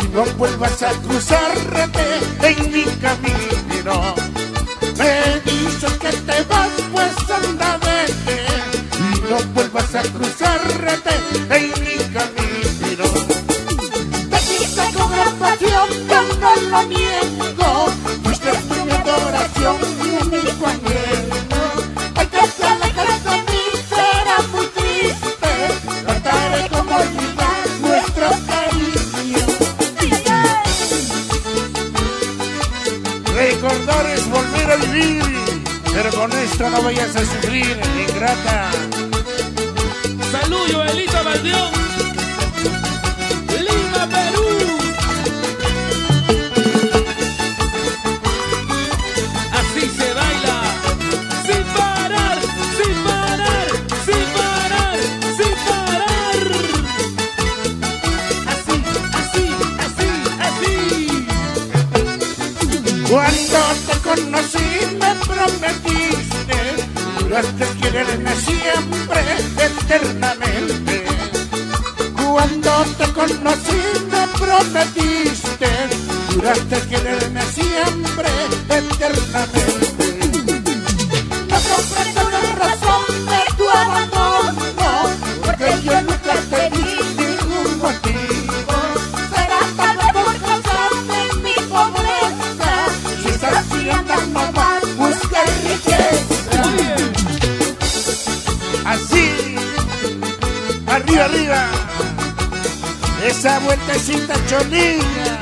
Y no vuelvas a cruzarte en mi camino. Me dices que te vas, pues anda, vete. Y no vuelvas a cruzarte en mi camino. Te quise con gran pasión, yo no lo niego. Fuiste mi adoración y mi único anhelo. El que se aleja de mí será muy triste. Trataré como olvidar nuestro cariño. ¡Ay, ay, ay! Recordar es volver a vivir, pero con esto no vayas a sufrir, ingrata. Salud Joelita Valdeón. Lima, Perú. Así se baila. Sin parar, sin parar, sin parar, sin parar. Así, así, así, así. Cuando te conocí me prometiste, juraste quererme siempre, eternamente. Cuando te conocí me prometiste, juraste quererme siempre, eternamente. No comprendo la razón de tu abandono, porque yo nunca te di ningún motivo. será tal vez por causa de mi pobreza. Si estás siguiendo mamá, busca riqueza. Oye, Así, arriba, arriba. Esa vueltecita cholina.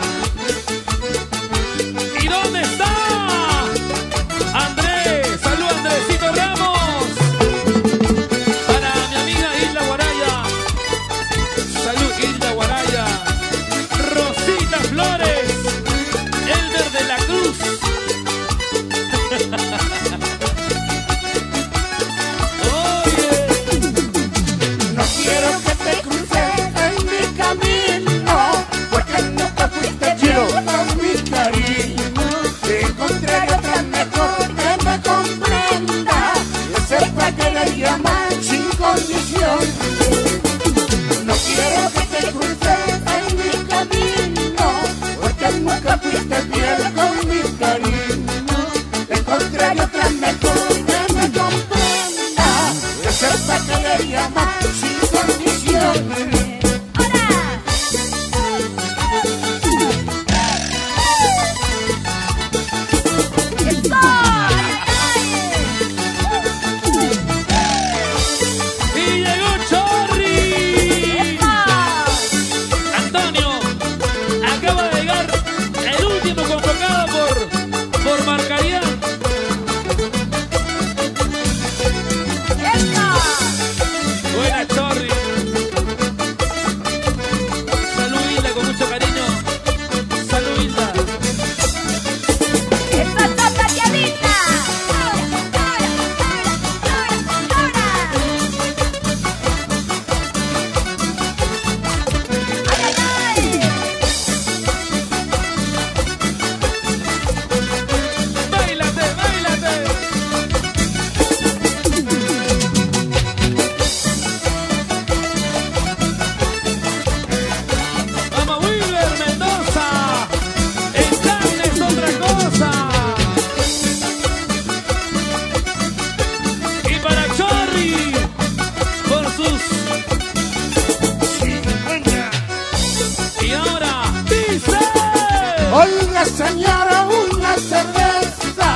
Oiga señora, una cerveza,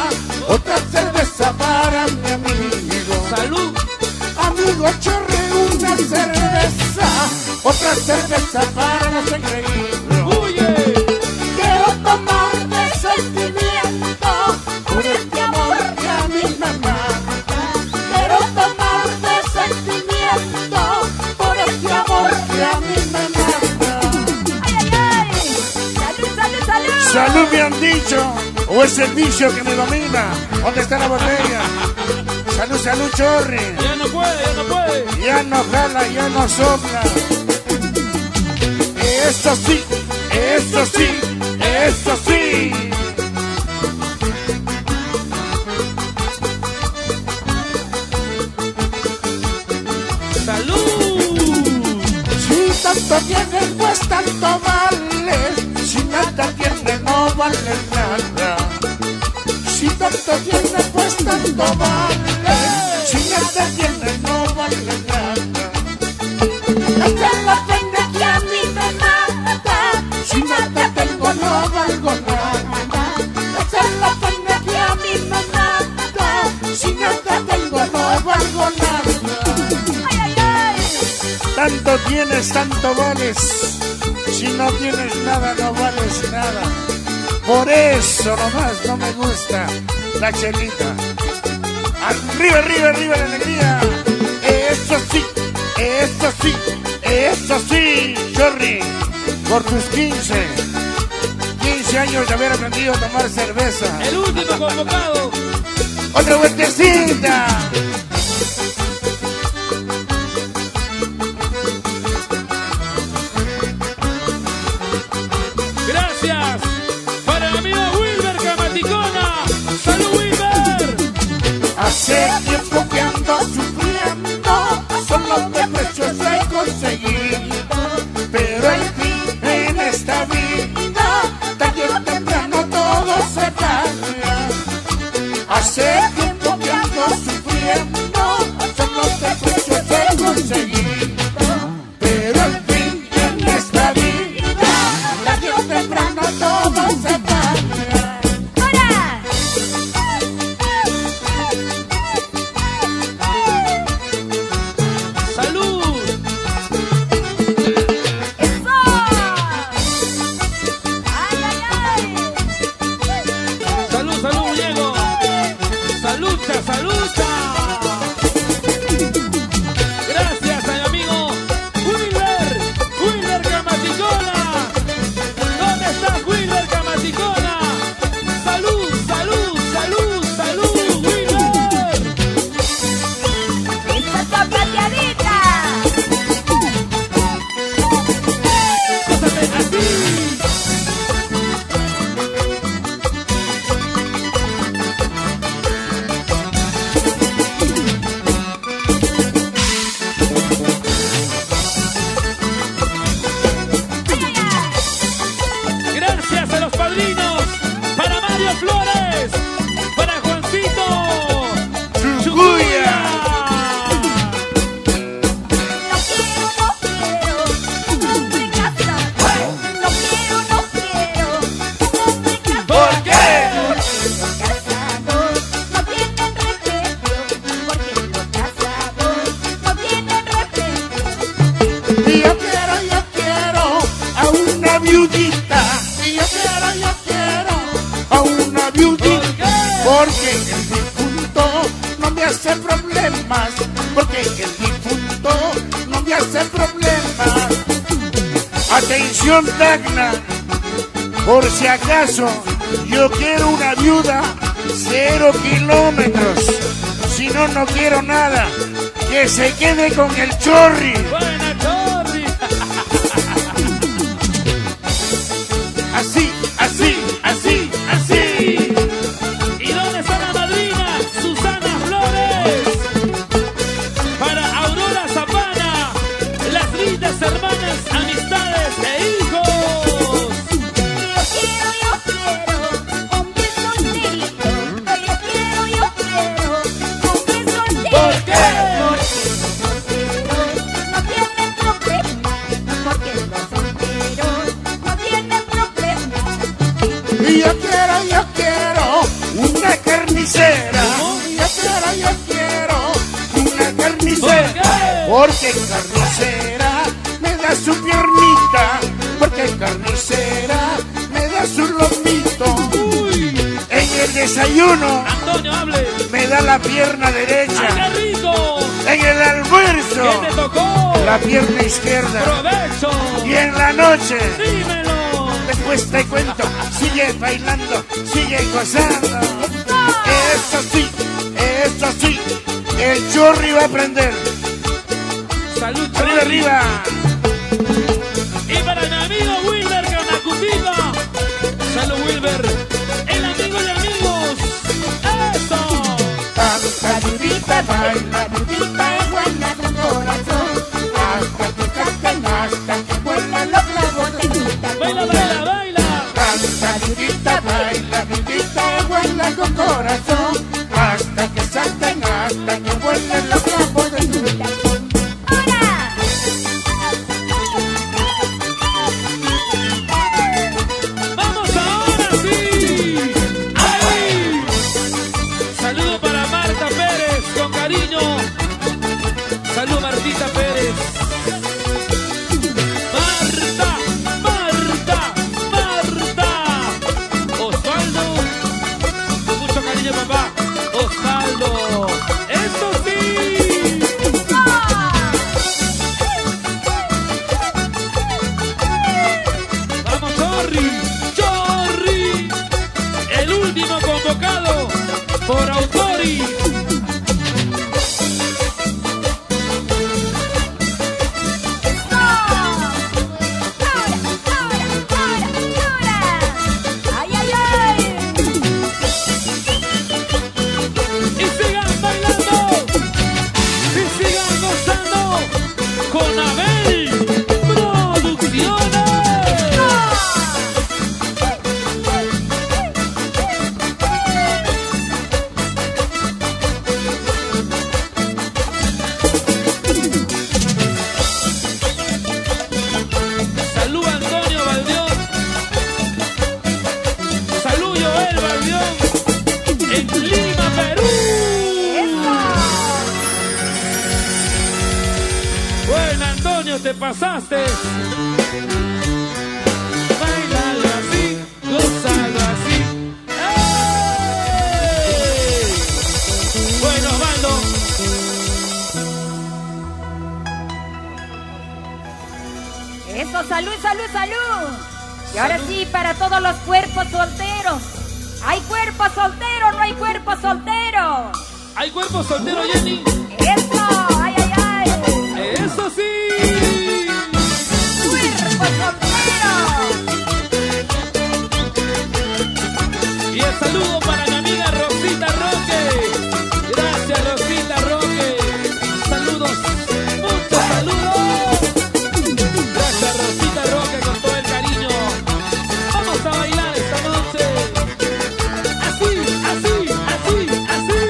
otra cerveza para mi amigo. Salud. Amigo Chorri, una cerveza, otra cerveza para los engreídos. Huye. Quiero tomar de sentimiento por este amor que a mí me mata. Quiero tomar de sentimiento por este amor que a mí me mata. ¡Ay, ay, ay! ¡Salud, salud, salud! Salud me han dicho, o es el vicio que me domina. ¿Dónde está la botella? Salud, salud, Chorri. Ya no puede, ya no puede. Ya no jala, ya no sopla. Eso sí, eso sí, eso sí. Salud. Si tanto tienes, pues tanto vales. Si nada tienes, no vale nada. Si tanto tienes, pues tanto vales. Si nada tienes, no vale nada. Esta es la pena que a mí me mata. Si nada tengo, no valgo nada. Esta es la pena que a mí me mata. Si nada tengo, no valgo nada. ¡Ay, ay, ay! Tanto tienes, tanto vales. Si no tienes nada, no vales nada. Por eso nomás no me gusta la chelita. Arriba, arriba, arriba la alegría. Eso sí, eso sí, eso sí, Chorri. Por tus 15 años de haber aprendido a tomar cerveza. El último convocado. Otra vueltecita. Gracias para mi amigo Wilber Camaticona. ¡Salud, Wilber! Hace tiempo que ando sufriendo, solo de precios he conseguido. Pero al fin en esta vida, tarde o temprano todo se paga. Hace tiempo que ando sufriendo, solo de precios he conseguido. Pero al fin en esta vida, tarde o temprano todo se paga. ¡Ahora! ¡Salud! ¡Eso! ¡Ay, ay, ay! ¡Salud, salud, Diego! ¡Salucha, salucha! Gracias a mi amigo Wilber Camaticona. ¿Dónde está Wilber Camaticona? ¡Salud, salud, salud, salud, Wilber! ¡Esta zapateadita! ¡Cóstate así! Gracias a los padrinos, para Mario Flores, para Juancito Chucuya. No quiero un hombre casado. No quiero un hombre casado. ¿Por qué? Los casados no tienen respeto. Porque los casados no tienen respeto. Y yo quiero a una viudita. Y yo quiero a una viudita. Porque el difunto no me hace problemas. Porque el difunto no me hace problemas. Atención, Tacna. Por si acaso, yo quiero una viuda 0 kilómetros. Si no, no quiero nada. Que se quede con el Chorri. Buena Chorri. Así, así, así, así. ¿Y dónde está la madrina? Susana Flores. Para Aurora Zapana, las lindas hermanas, amistades e hijos. Yo quiero hombre solterito. Yo quiero hombre solterito. ¿Por qué? Porque los solteros no tienen problemas. Porque los solteros no tienen problemas. Porque carnicera me da su piernita, porque carnicera me da su lomito. Uy, En el desayuno Antonio, hable. me da la pierna ¡Ay, derecha. qué rico! En el almuerzo ¿Qué te tocó? la pierna izquierda. ¡Provecho! Y en la noche ¡Dímelo! después te cuento, sigue bailando, sigue gozando. Eso sí, el chorri va a aprender. ¡Salud, Arriba, Chorri! arriba. Y para mi amigo Wilber Canacutica. ¡Salud, Wilber! ¡El amigo de amigos! ¡Eso! Tanta dudita, baila dudita, iguala tu corazón. Hasta que canten, hasta que vuelan los clavos de tu tacón. ¡Baila, baila, baila! Tanta dudita, baila dudita, iguala tu corazón. Hasta que salten, hasta que vuelan los clavos de tu tacón. ¡Vamos ahora sí! ¡Ay! Saludo para Marta Pérez, con cariño. Saludo Martita Pérez. Marta, Marta, Marta. Osvaldo, con mucho cariño, papá. Osvaldo. ¡Eso sí! ¡Vamos, Chorri! ¡Chorri! El último convocado por Autori. Y sigan bailando. Y sigan gozando con Abel Producciones. Salud Antonio Baldión. Salud Joel Baldión. En Lima, Perú. Bueno, Antonio, te pasaste. Bailalo así, gózalo así. ¡Ey! Bueno, Osvaldo. Eso, salud, salud, salud. Y ahora sí, para todos los cuerpos solteros. ¿Hay cuerpo soltero o no hay cuerpo soltero? ¿Hay cuerpo soltero, Jenny? Eso, ay, ay, ay. ¡Eso sí! Cuerpo soltero. Y el saludo para mi amiga Rosita Roque. Gracias, Rosita Roque. Saludos, muchos saludos. Gracias, Rosita Roque, con todo el cariño. Vamos a bailar esta noche. Así, así, así, así.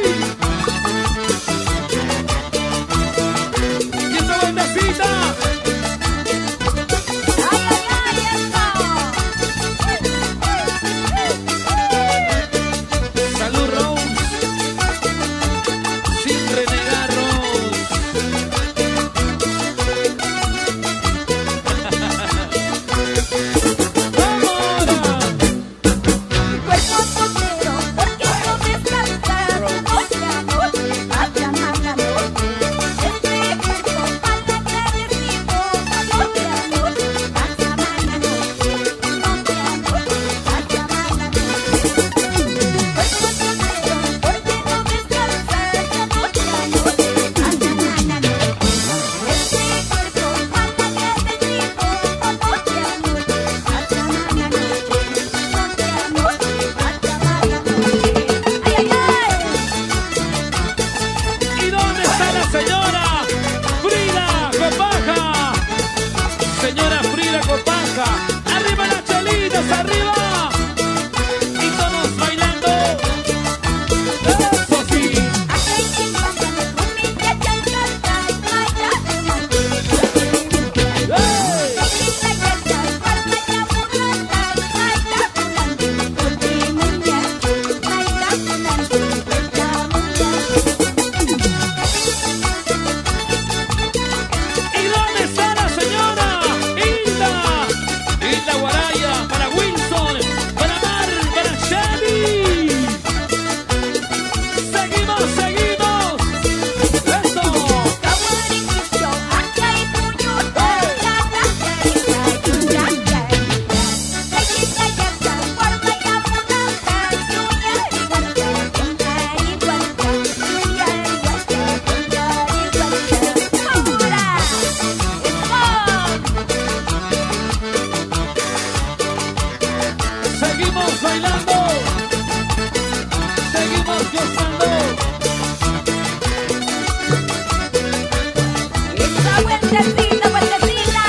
vueltecita, vueltecita.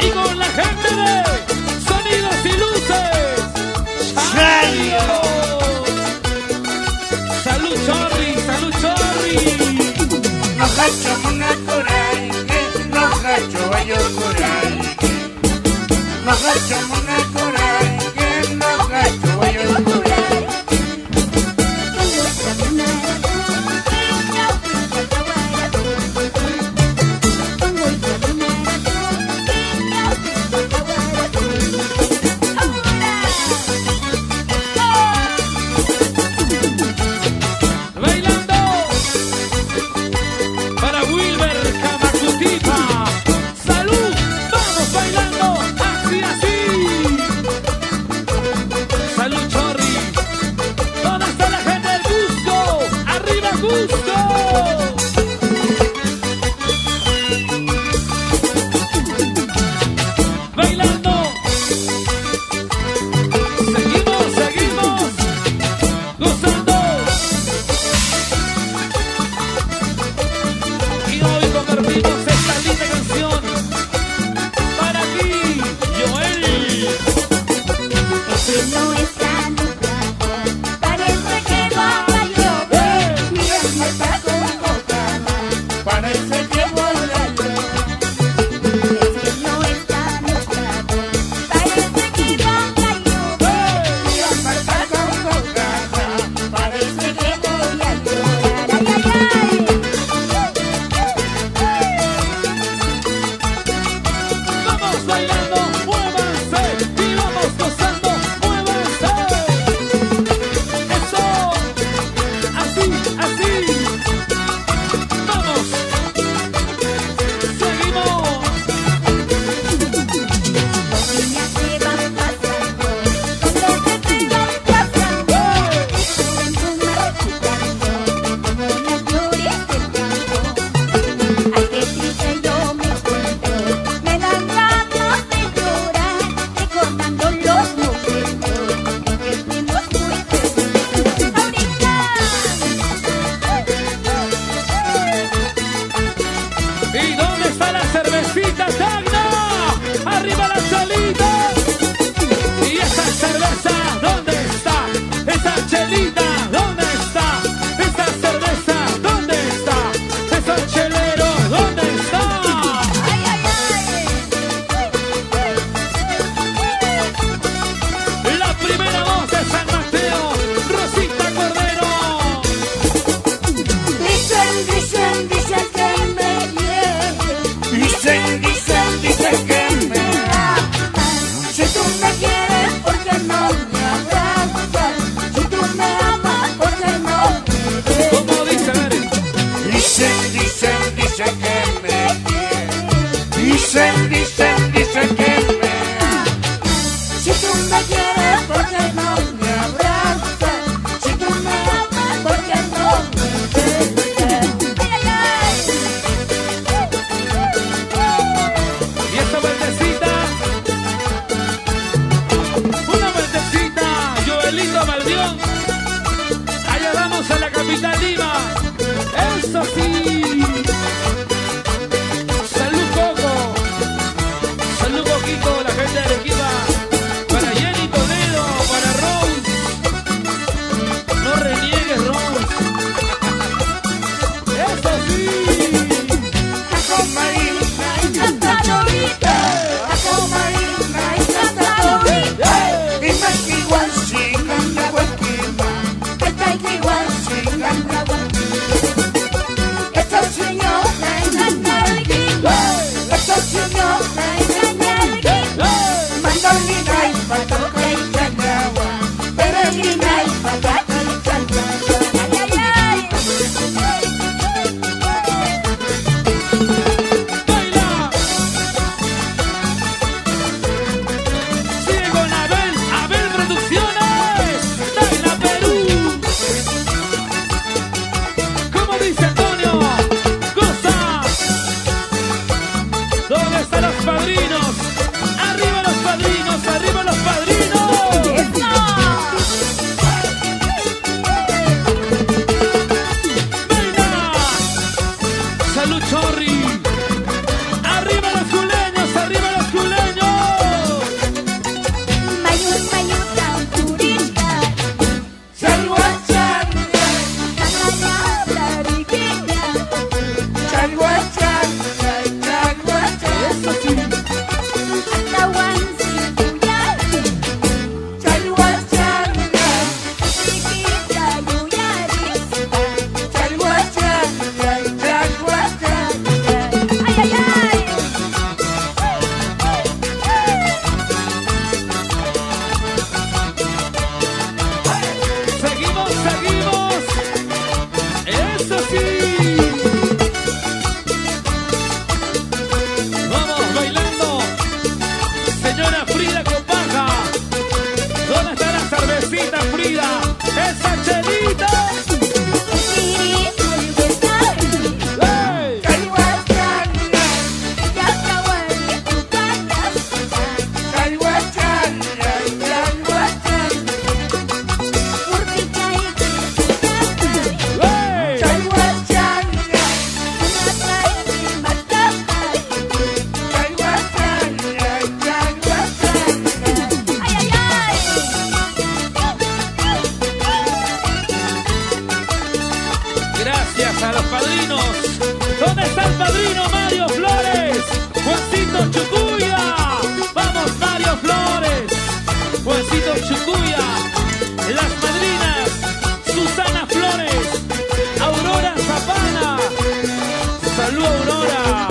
Y con la gente de Sonidos y Luces, Chario. Salud Chorri, salud Chorri. Nos gacho una coray, nos gacho bayo coray. Nos gacho una coray, nos gacho bayo coray. Dicen que me amas. Si tú me quieres, ¿por qué no me abrazas? Si tú me amas, ¿por qué no me besas? Y esta vueltecita, una vueltecita, Joelito Maldión. Allá vamos a la capital Lima. Eso sí. La gente de Arequipa, para Jenny Toledo, para Rose. No reniegues, Rose. Eso sí. Jaco Marina y Santa Dorita. Jaco Marina y Santa Dorita. Y Maquiwan, si canta Huelquima. Que Taquiwan, si canta Huelquima. ¡Esa Chelita! ¡Ey! ¡Ey! Gracias a los padrinos. ¿Dónde está el padrino Mario Flores? Juancito Chucuya. Vamos Mario Flores. Juancito Chucuya. Las madrinas Susana Flores. Aurora Zapana. Salud Aurora.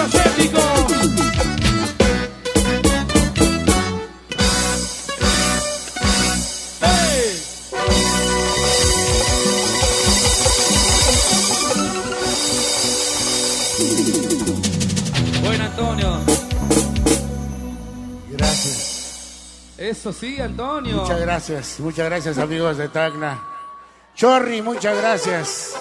asiático. ¡Hey! Buen Antonio. Gracias. Eso sí, Antonio. Muchas gracias amigos de Tacna. Chorri, muchas gracias.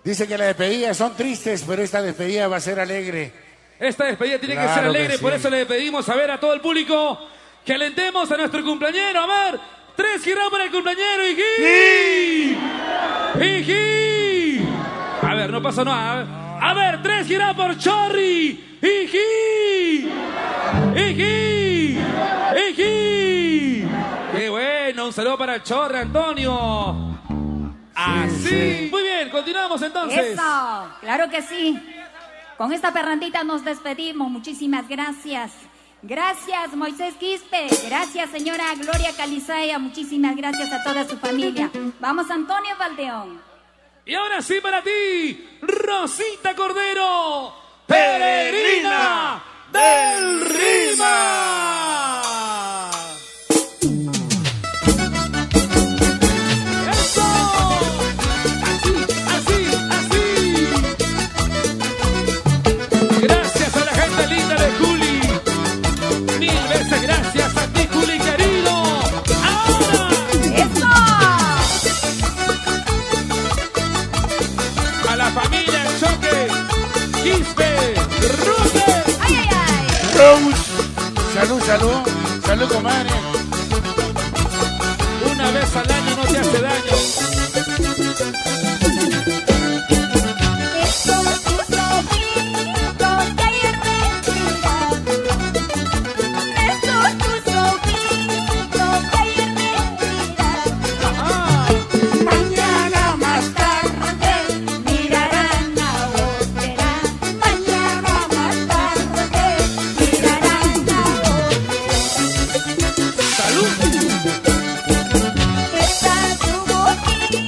Dice que las despedidas son tristes, pero esta despedida va a ser alegre. Esta despedida tiene que ser Claro que alegre, sí. por eso le pedimos a ver a todo el público que alentemos a nuestro cumpleañero. A ver, 3 giras para el cumpleañero, ¡Iji! ¡Iji! A ver, no pasó nada. A ver, 3 giras por Chorri. ¡Iji! ¡Iji! ¡Iji! ¡Qué bueno! Un saludo para el Chorri, Antonio. Así. sí. Muy bien, continuamos entonces. Eso, claro que sí. Con esta perrandita nos despedimos. Muchísimas gracias. Gracias, Moisés Quispe. Gracias, señora Gloria Calizaya. Muchísimas gracias a toda su familia. Vamos, Antonio Valdeón. Y ahora sí para ti, Rosita Cordero, peregrina del Rima. ¡Eso! Así, así, así. Gracias a la gente linda de Juli. 1000 veces gracias a ti, Juli, querido. Ahora. ¡Eso! A la familia El Choque, Quispe, Rute. ¡Ay, ay, ay! Rose. Salud, comadre. Una vez al año no te hace daño. Estos tus ojitos que ayer me miraron. Estos tus ojitos que ayer me miraron. Ajá. Mañana más tarde. Mirarán a otra. Mañana más tarde. Mirarán a otra. Salud. Está tu boquita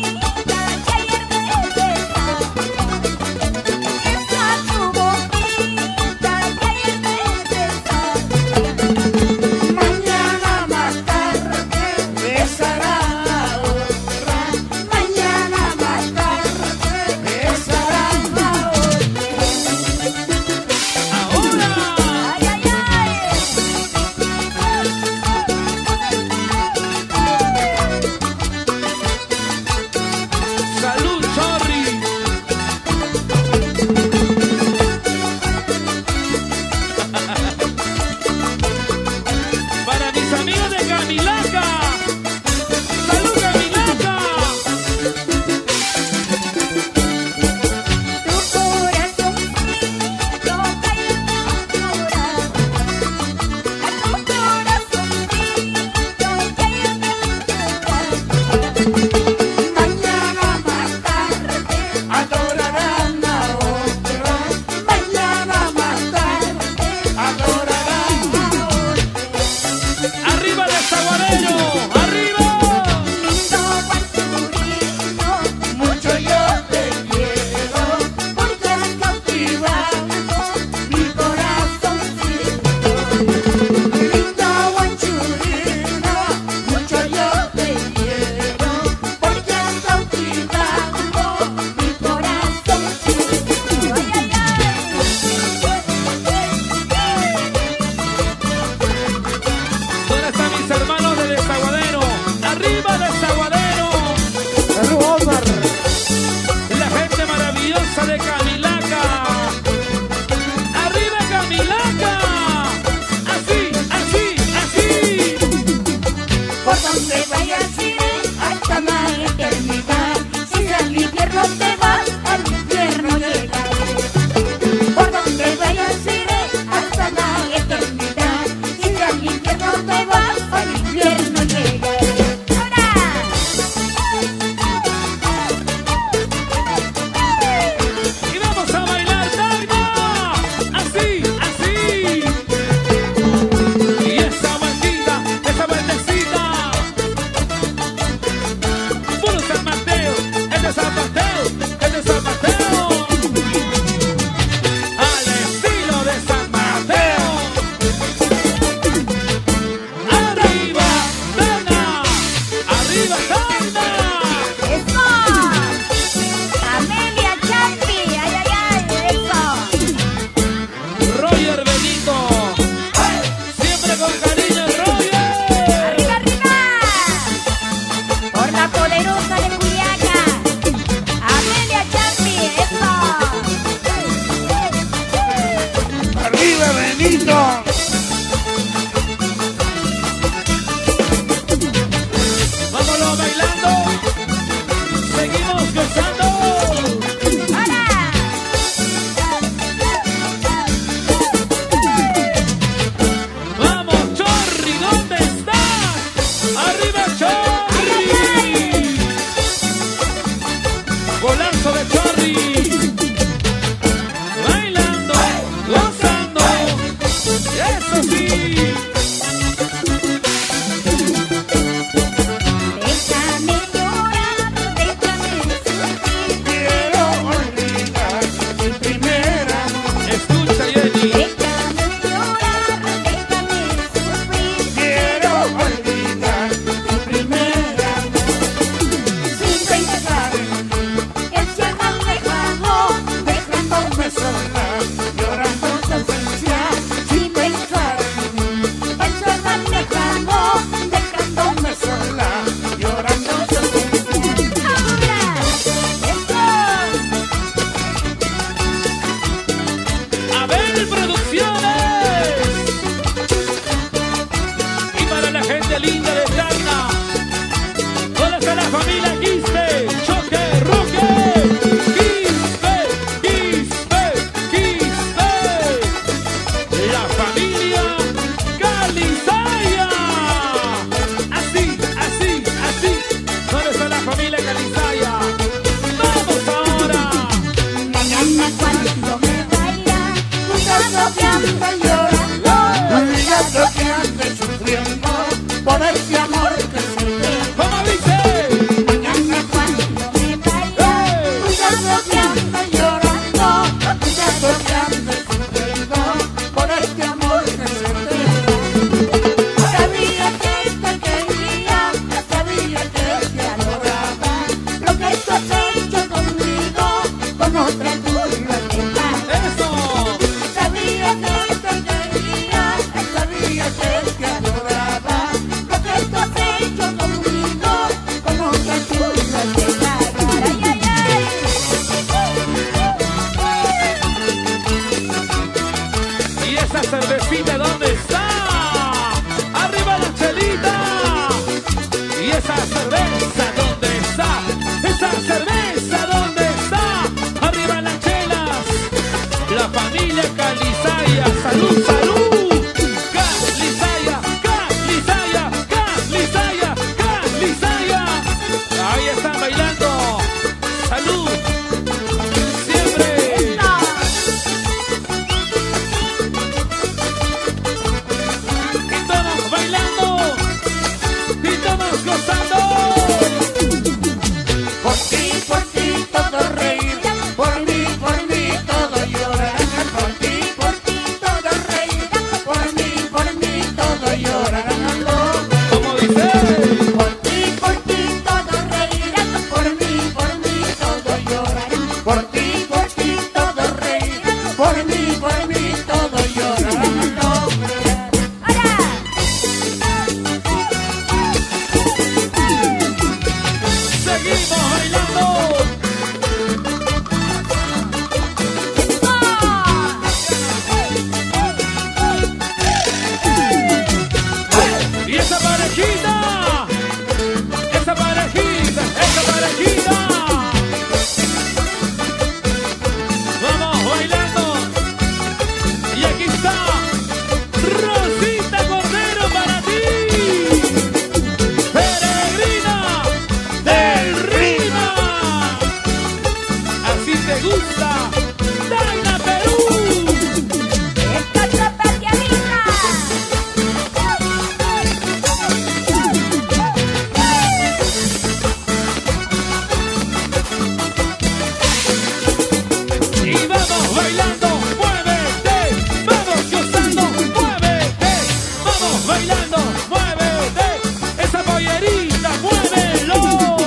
eso de Chorri. Bailando, gozando. Eso sí. Déjame llorar, déjame sufrir. Quiero olvidar mi primer amor. Escucha, Jenny. Déjame llorar, déjame sufrir. Quiero olvidar mi primer amor. Sin pensar, el cielo me dejó, Dejándome sola, llorando tu ausencia. sin pensar. El cielo me dejó, Dejándome sola, llorando tu ausencia. ahora. A ver, producciones. Y para la gente linda de Tacna. ¿Dónde está la familia Quispe? Choque, Roque. Quispe, Quispe, Quispe. La familia Calizaya. Así, así, así. ¿Dónde está la familia Calizaya? Vamos ahora. Mañana cuando me vaya, jugando que ando llorando. Olvidando que andes sufriendo por este amor que se ve. ¿Cómo dice? Mañana Cuando me vaya, jugando que ando llorando. olvidando que andes sufriendo por este amor que se ve. Sabía que te quería, Sabía que te adoraba, lo que tú has hecho conmigo, con otra tú lo has dejado. Eso. Sabía que te quería, sabía que te adoraba, lo que tú has hecho conmigo, con otra tú lo has dejado. Ay, ay, ay. ¿Y esa cervecita dónde está? ¡Arriba la chelita! ¿Y esa cerveza dónde está? ¿Esa cerveza dónde está? ¡Arriba las chelas! La familia Calizaya. ¡Salud, salud! ¡Calizaya, Calizaya, Calizaya, Calizaya! Ahí están bailando. ¡Salud! ¡Siempre! Y todos bailando y todos gozando. por ti todo reír, por mí todo llorar, por ti todo reír, por mí todo llorar. ¿Cómo dice? Por ti todo reír, por mí todo llorar, por ti todo reír, por mí todo llorar. Seguimos bailando. Y esa parejita, esa parejita, esa parejita. Vamos bailando. Y aquí está Rosita Cordero para ti. Peregrina del Rima. Así te gusta. Tacna, Perú. Esta chapateadita. Y vamos bailando, muévete, vamos gozando, muévete, vamos bailando, muévete, esa pollerita, muévelo.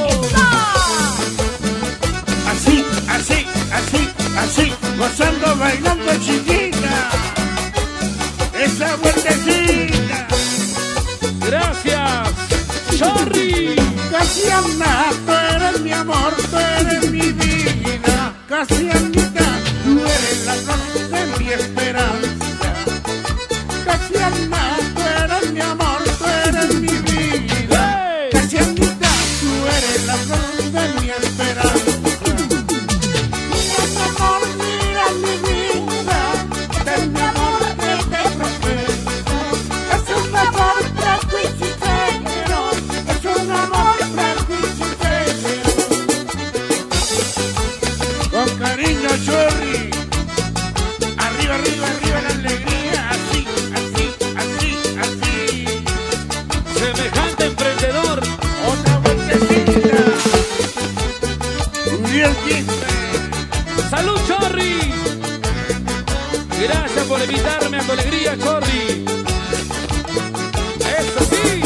Así, gozando, bailando chiquita, esa vueltecita. Gracias, Chorri. Casiana, tú eres mi amor, tú eres mi vida. Casianita, tú eres la luz de mi esperanza. Casiana, tú eres mi amor, tú eres mi vida. ¡Hey! Casianita, tú eres la luz de mi esperanza. Mira mi amor, mira mi vida, Gabriel Quispe. ¡Salud, Chorri! Gracias por invitarme a tu alegría, Chorri. ¡Eso sí!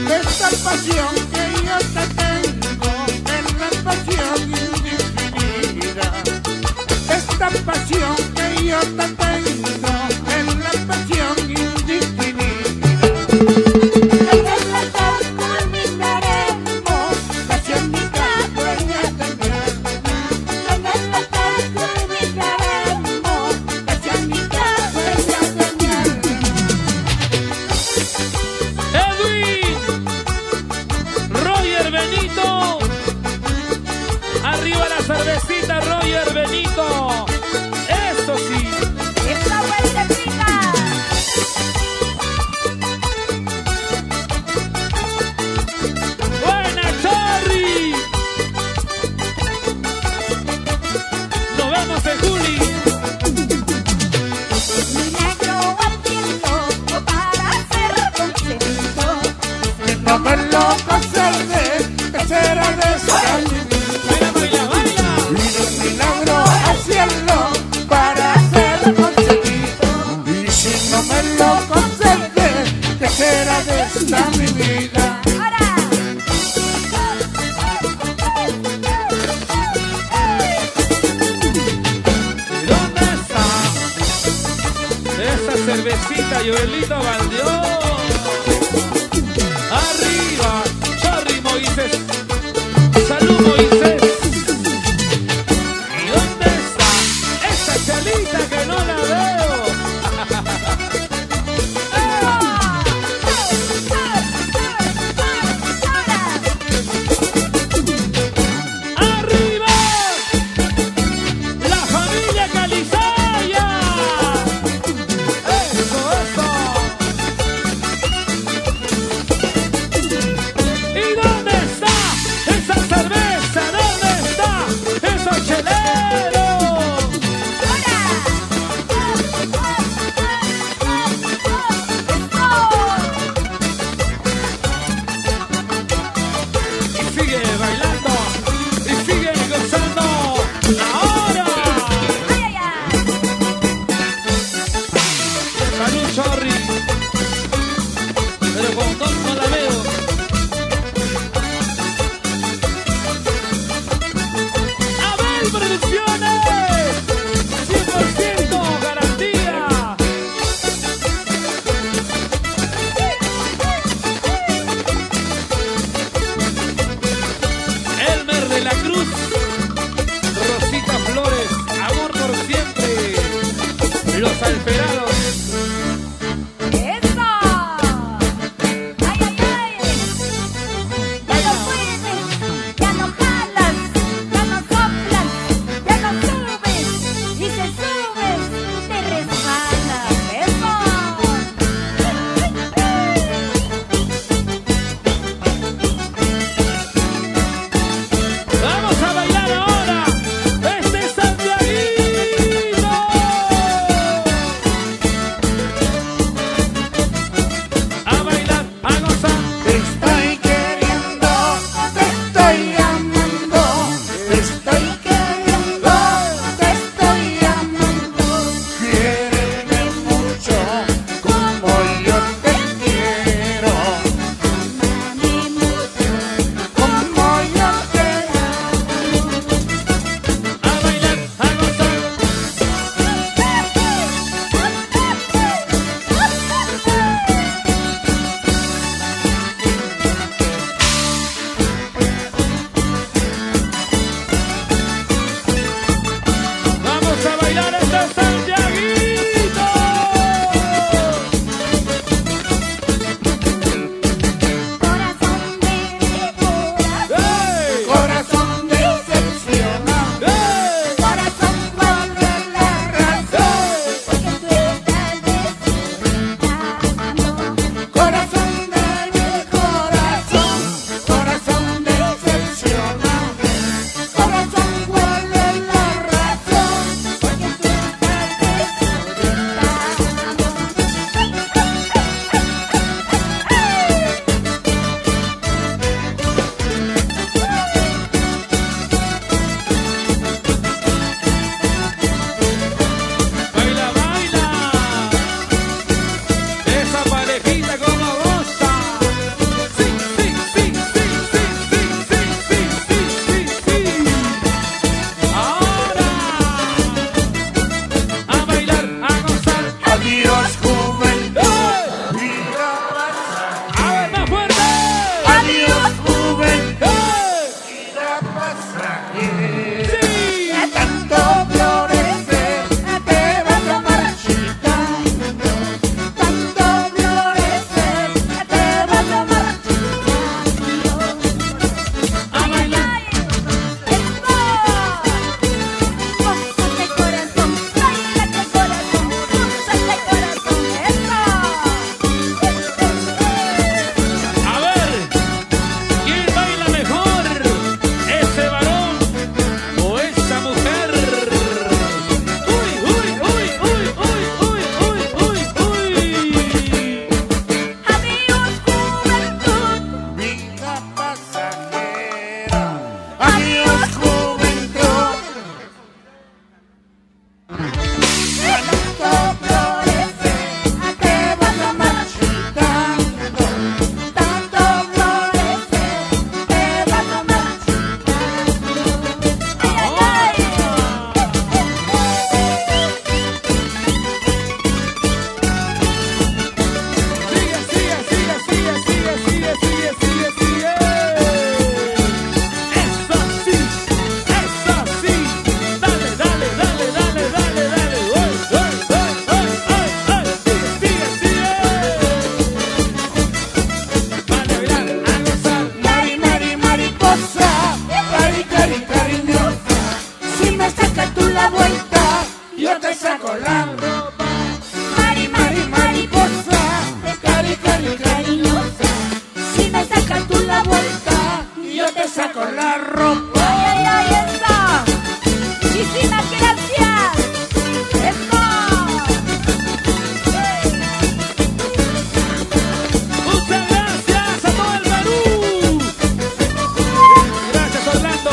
Esta pasión que yo te tengo es la pasión indefinida. Esta pasión que yo te tengo es la pasión indefinida. El relator culminaremos, pasión mi dueña también. El relator culminaremos, pasión mi dueña también. Edwin, Roger Benito, arriba la cervecita, Roger Benito. Eso sí. ¡Esta vueltecita! Buena, Chorri. Nos vemos en Juli. Milagro haciendo para ser consentido. No me lo conserve, que será de esta Baila, baila, baila. y un milagro al cielo para ser conseguido. Y si no me lo conserve, que será de esta mi vida. ¡Ahora! ¿Y dónde está esa cervecita, Joelito Valdión? Arriba, Chorri Moisés. Salud, Moisés. ¿Y dónde está esa chalita que no la veo? ¡Arriba! ¡La familia Calizaya! ¡Eso, eso! ¿Y dónde está esa cerveza? ¿Dónde saco la ropa. Mari, mari, mariposa, cari, cari, cariñosa. Si me sacas tú la vuelta, yo te saco la ropa. ¡Ay, ay, ay, está! Muchísimas gracias. ¡Eso! Muchas gracias a todo el Perú. Gracias, Orlando.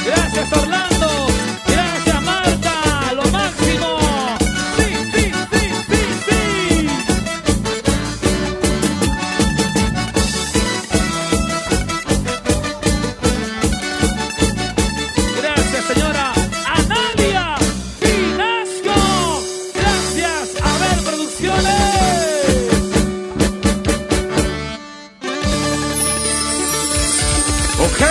Gracias, Orlando. Gracias, Marta. Lo máximo. Sí, sí, sí, sí, sí. Gracias, señora Analia Pinasco. Gracias, a ver, producciones. Ok.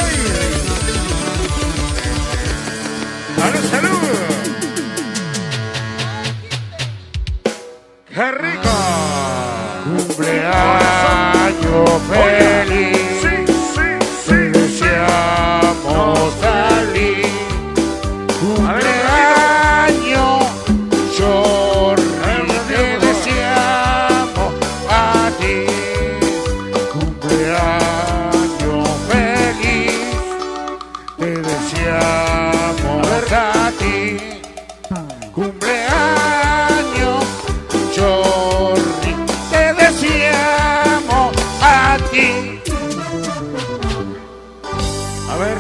¡Salud, salud! ¡Qué rico! Cumpleaños feliz. Sí, sí, sí. Deseamos feliz. Cumpleaños, Chorri, te deseamos a ti. Cumpleaños feliz. Te deseamos a ti. Cumpleaños, Chorri, te deseamos a ti. A ver,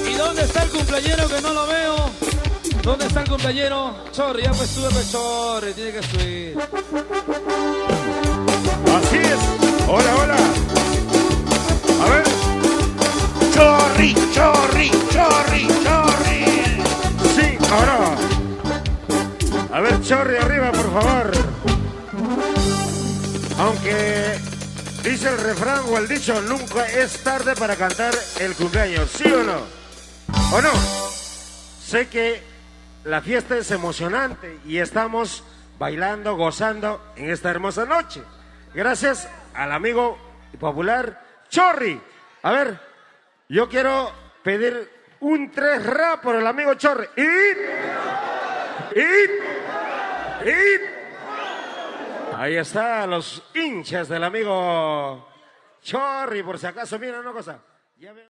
¿Y dónde está el cumpleañero que no lo veo? ¿Dónde está el cumpleañero? Chorri, ya pues sube, pues Chorri, tiene que subir. así es. Hola, hola. A ver. Chorri, Chorri, Chorri, Chorri. Sí, ahora. A ver, Chorri, arriba, por favor. Aunque dice el refrán o el dicho, nunca es tarde para cantar el cumpleaños, ¿sí o no? ¿O no? Sé que la fiesta es emocionante y estamos bailando, gozando en esta hermosa noche. Gracias al amigo popular Chorri. A ver, yo quiero pedir un 3 rap por el amigo Chorri. Ahí está, los hinchas del amigo Chorri, por si acaso, mira una cosa. Ya veo.